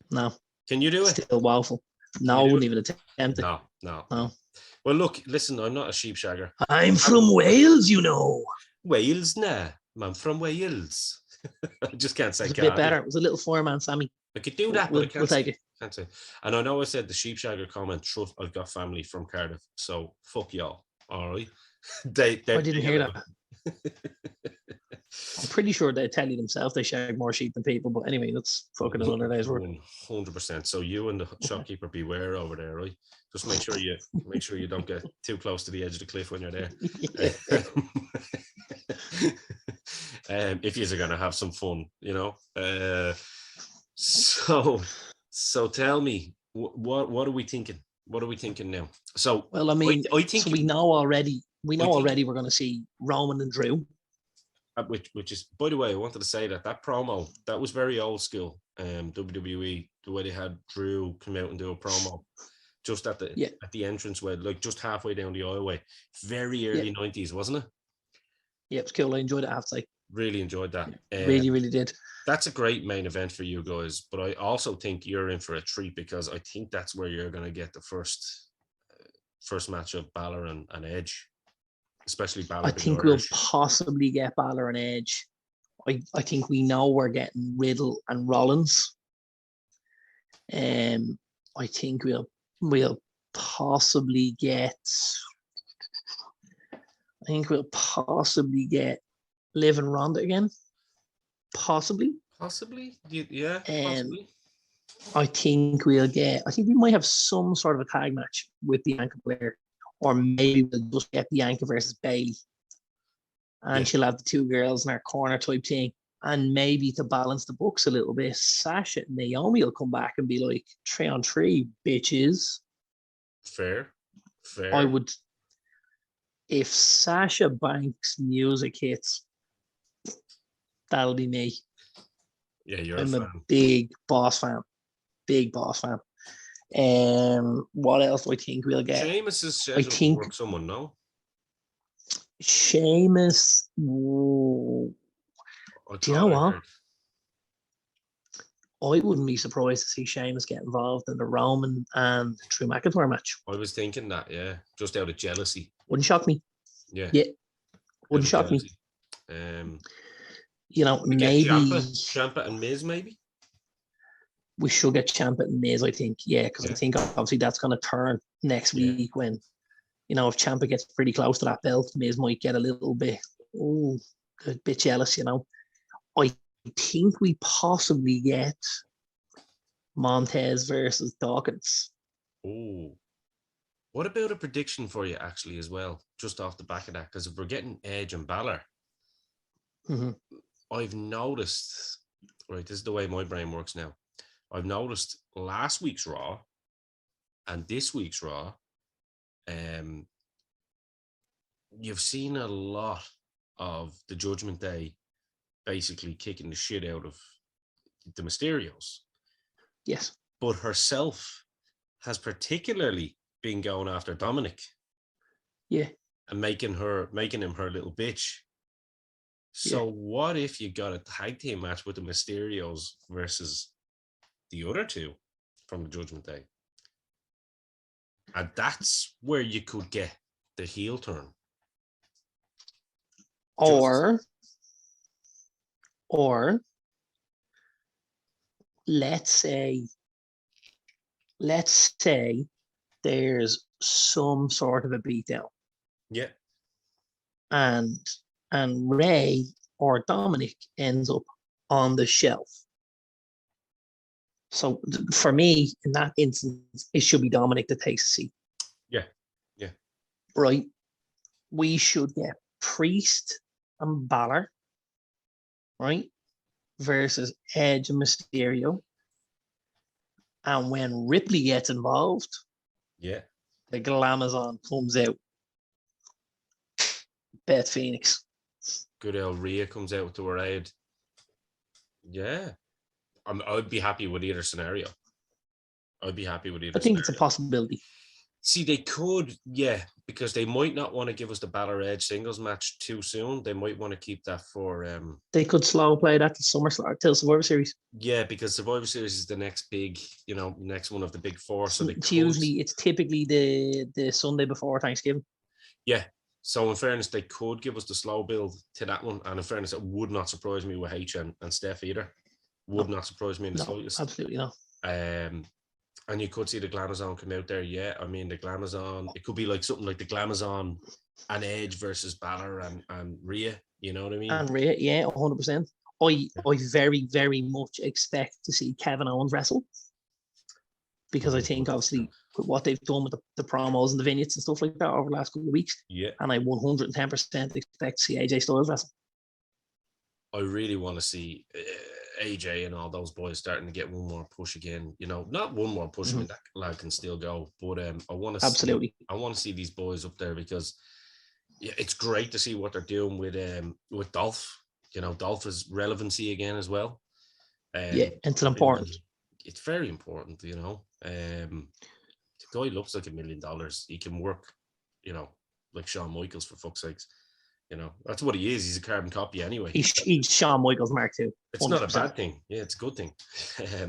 No. Can you do it? Still woeful. No, I wouldn't even attempt it. No. Well, look, listen, I'm not a sheep shagger. I'm from Wales, Wales, nah. I'm from Wales. I just can't It say was a bit Cardiff. better. It was a little 4-man Sammy. I could do that, but We'll I can't take say, it. can't say. And I know I said the Sheepshagger comment, trust, I've got family from Cardiff, so fuck y'all. All right. they I didn't hear allow that. I'm pretty sure they tell you themselves they shag more sheep than people. But anyway, that's fucking another day's work. 100%. So you and the shopkeeper beware over there, right? Just make sure you don't get too close to the edge of the cliff when you're there. If you're going to have some fun, you know. So tell me, what are we thinking? What are we thinking now? So, well, I mean, I think so we know already. We know think- already we're going to see Roman and Drew. which is, by the way, I wanted to say that promo that was very old school. WWE, the way they had Drew come out and do a promo just at the entrance way, like just halfway down the aisleway. Very early 90s, wasn't it? Yeah, it was cool. I enjoyed it, I have to say. Really enjoyed that. Really, really did. That's a great main event for you guys, but I also think you're in for a treat because I think that's where you're going to get the first match of Balor and Edge, especially Balor. I think we'll possibly get Balor and Edge. I think we know we're getting Riddle and Rollins. I think we'll possibly get. I think we'll possibly get Liv and Ronda again. Possibly. Yeah. Possibly. I think we'll get. I think we might have some sort of a tag match with Bianca Belair, or maybe we'll just get Bianca versus Bayley, and she'll have the two girls in her corner type thing. And maybe to balance the books a little bit, Sasha and Naomi will come back and be like 3-on-3, bitches. Fair. I would, if Sasha Banks music hits, that'll be me. Yeah, I'm a big boss fan. Big boss fan. What else do I think we'll get? Sheamus is scheduled to work someone, no? Sheamus. Do you know what? I wouldn't be surprised to see Sheamus get involved in the Roman and Drew McIntyre match. I was thinking that, yeah, just out of jealousy. Wouldn't shock me. Yeah. Wouldn't shock me. You know, maybe Ciampa and Miz, maybe. We should get Ciampa and Miz, I think. Yeah, because I think obviously that's going to turn next week when, you know, if Ciampa gets pretty close to that belt, Miz might get a little bit, a bit jealous, you know. I think we possibly get Montez versus Dawkins. Oh, what about a prediction for you actually as well, just off the back of that? Because if we're getting Edge and Balor, I've noticed, right, this is the way my brain works now. I've noticed last week's Raw and this week's Raw, you've seen a lot of the Judgment Day basically kicking the shit out of the Mysterios. Yes. But herself has particularly been going after Dominic. Yeah. And making him her little bitch. So what if you got a tag team match with the Mysterios versus the other two from the Judgment Day? And that's where you could get the heel turn. Or let's say there's some sort of a beatdown. Yeah. And Ray or Dominic ends up on the shelf. So for me, in that instance, it should be Dominic that takes a seat. Yeah. Yeah. Right. We should get Priest and Balor, right, versus Edge and Mysterio. And when Ripley gets involved, the Glamazon comes out. Beth Phoenix. Good old Rhea comes out to her aid. Yeah. I'd be happy with either scenario. I think it's a possibility. See, they could, because they might not want to give us the Balor Edge singles match too soon. They might want to keep that for... They could slow play that to SummerSlam, till Survivor Series. Yeah, because Survivor Series is the next big, next one of the big four. So it's typically the Sunday before Thanksgiving. Yeah, So in fairness, they could give us the slow build to that one. And in fairness, it would not surprise me with H and Steph either. Would not surprise me in the slightest. Absolutely not. And you could see the Glamazon come out there. Yeah, I mean, the Glamazon, it could be like something like the Glamazon and Edge versus Balor and Rhea. You know what I mean? And Rhea, yeah, 100%. I very, very much expect to see Kevin Owens wrestle. Because I think, obviously, what they've done with the promos and the vignettes and stuff like that over the last couple of weeks. Yeah. And I 110% expect to see AJ Styles wrestle. I really want to see AJ and all those boys starting to get one more push again. You know, not one more push. I mean, that lad can still go, but I want to absolutely. I want to see these boys up there because it's great to see what they're doing with Dolph. You know, Dolph's relevancy again as well. It's important. It's very important. You know, the guy looks like $1 million. He can work. You know, like Shawn Michaels, for fuck's sakes. You know, that's what he is. He's a carbon copy anyway. He's Shawn Michaels Mark II. It's not a bad thing. Yeah, it's a good thing.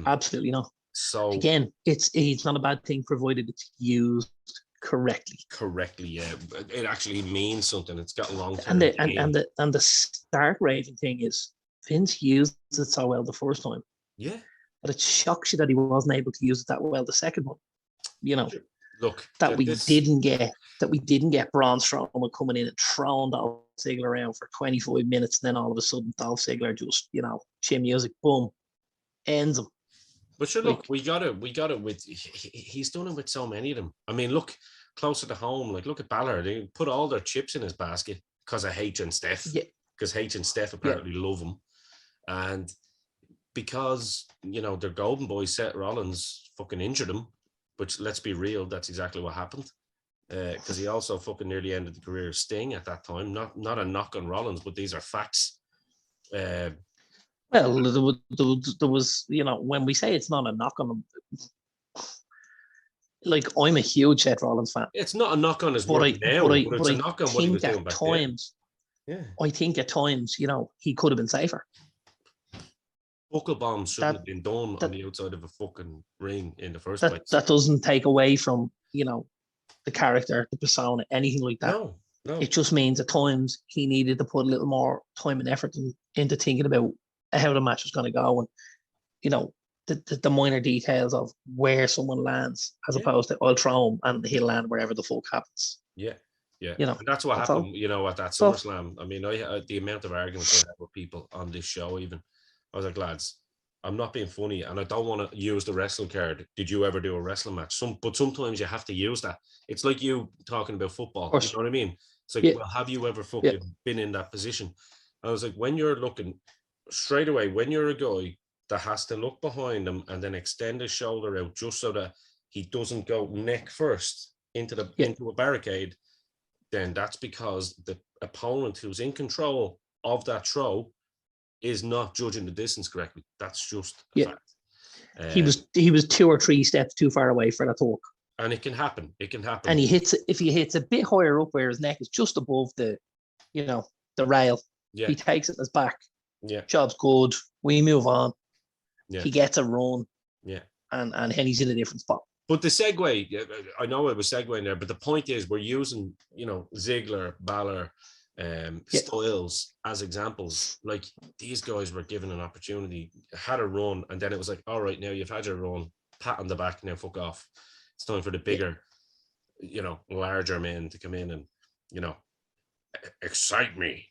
Absolutely not. So again, it's not a bad thing provided it's used correctly. Correctly, yeah. It actually means something. It's got long term. And the Stark Raven thing is Vince used it so well the first time. Yeah. But it shocks you that he wasn't able to use it that well the second one. You know. Look, we didn't get Braun Strowman coming in and throwing Dolph Ziggler around for 25 minutes, and then all of a sudden Dolph Ziggler just, you know, chin music, boom, ends him. But sure, look, we got it with. He's done it with so many of them. I mean, look closer to home. Like, look at Balor. They put all their chips in his basket because of H and Steph. Yeah. Because H and Steph apparently love him, and because, you know, their golden boy Seth Rollins fucking injured him. Which, let's be real, that's exactly what happened. Because he also fucking nearly ended the career of Sting at that time. Not a knock on Rollins, but these are facts. Well, there was, you know, when we say it's not a knock on him, like, I'm a huge Seth Rollins fan. It's not a knock on his work now, but it's a knock on what he was doing back then. Yeah. I think at times, you know, he could have been safer. Buckle bombs shouldn't have been done on the outside of a fucking ring in the first place. That doesn't take away from, you know, the character, the persona, anything like that. No. It just means at times he needed to put a little more time and effort into thinking about how the match was going to go, and, you know, the minor details of where someone lands, as opposed to I'll throw him and he'll land wherever the fuck happens. Yeah. Yeah, you know, and that's what happened. You know, at that SummerSlam. I mean, the amount of arguments I had with people on this show, even. I was like, lads, I'm not being funny, and I don't want to use the wrestling card. Did you ever do a wrestling match? But sometimes you have to use that. It's like you talking about football. You know what I mean? It's like, well, have you ever fucking been in that position? I was like, when you're looking straight away, when you're a guy that has to look behind him and then extend his shoulder out just so that he doesn't go neck first into a barricade, then that's because the opponent who's in control of that throw is not judging the distance correctly. That's just a fact. He was 2 or 3 steps too far away for that to work. And it can happen. And he hits it, if he hits a bit higher up where his neck is just above the, you know, the rail. Yeah. He takes it in his back. Yeah. Job's good. We move on. Yeah. He gets a run. Yeah. And he's in a different spot. But the segue, I know I was segueing there, but the point is we're using, you know, Ziggler, Balor, Styles as examples. Like, these guys were given an opportunity, had a run, and then it was like, all right, now you've had your run, pat on the back, now fuck off. It's time for the bigger, you know, larger men to come in and, you know, excite me.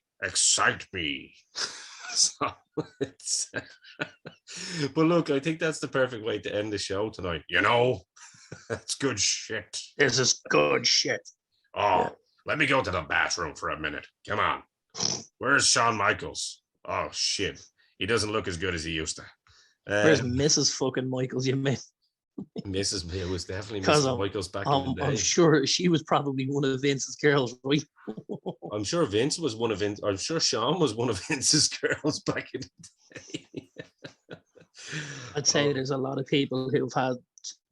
So it's but look, I think that's the perfect way to end the show tonight. You know, that's good shit. This is good shit. Let me go to the bathroom for a minute. Come on. Where's Shawn Michaels? Oh, shit. He doesn't look as good as he used to. Where's Mrs. fucking Michaels, you mean? Mrs. It was definitely Mrs. Michaels back in the day. I'm sure she was probably one of Vince's girls, right? I'm sure Vince was one of Vince. I'm sure Shawn was one of Vince's girls back in the day. I'd say there's a lot of people who've had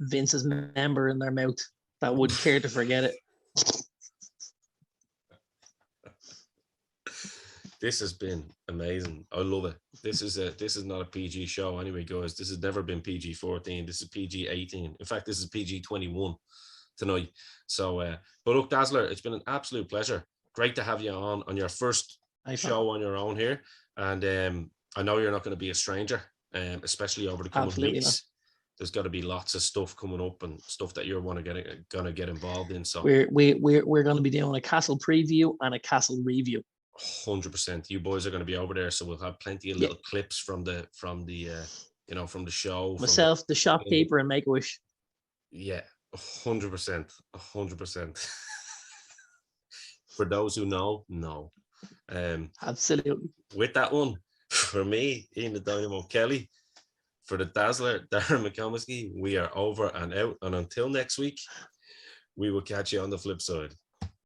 Vince's member in their mouth that wouldn't care to forget it. This has been amazing. I love it. This is not a PG show anyway, guys. This has never been PG-14. This is PG-18. In fact, this is PG-21 tonight. So, but look, Dazzler, it's been an absolute pleasure. great to have you on your first Nice one. show on your own here. And I know you're not going to be a stranger, especially over the coming Absolutely weeks. not. There's got to be lots of stuff coming up and stuff that you're gonna get involved in. So We're going to be doing a Castle preview and a Castle review. 100%. You boys are going to be over there, so we'll have plenty of little clips from the from the show. Myself, the shopkeeper, and Make-A-Wish. Yeah, 100%, 100%. For those who know. Absolutely. With that one, for me, Ian the Dynamo Kelly, for the Dazzler, Darren McComiskey, we are over and out. And until next week, we will catch you on the flip side.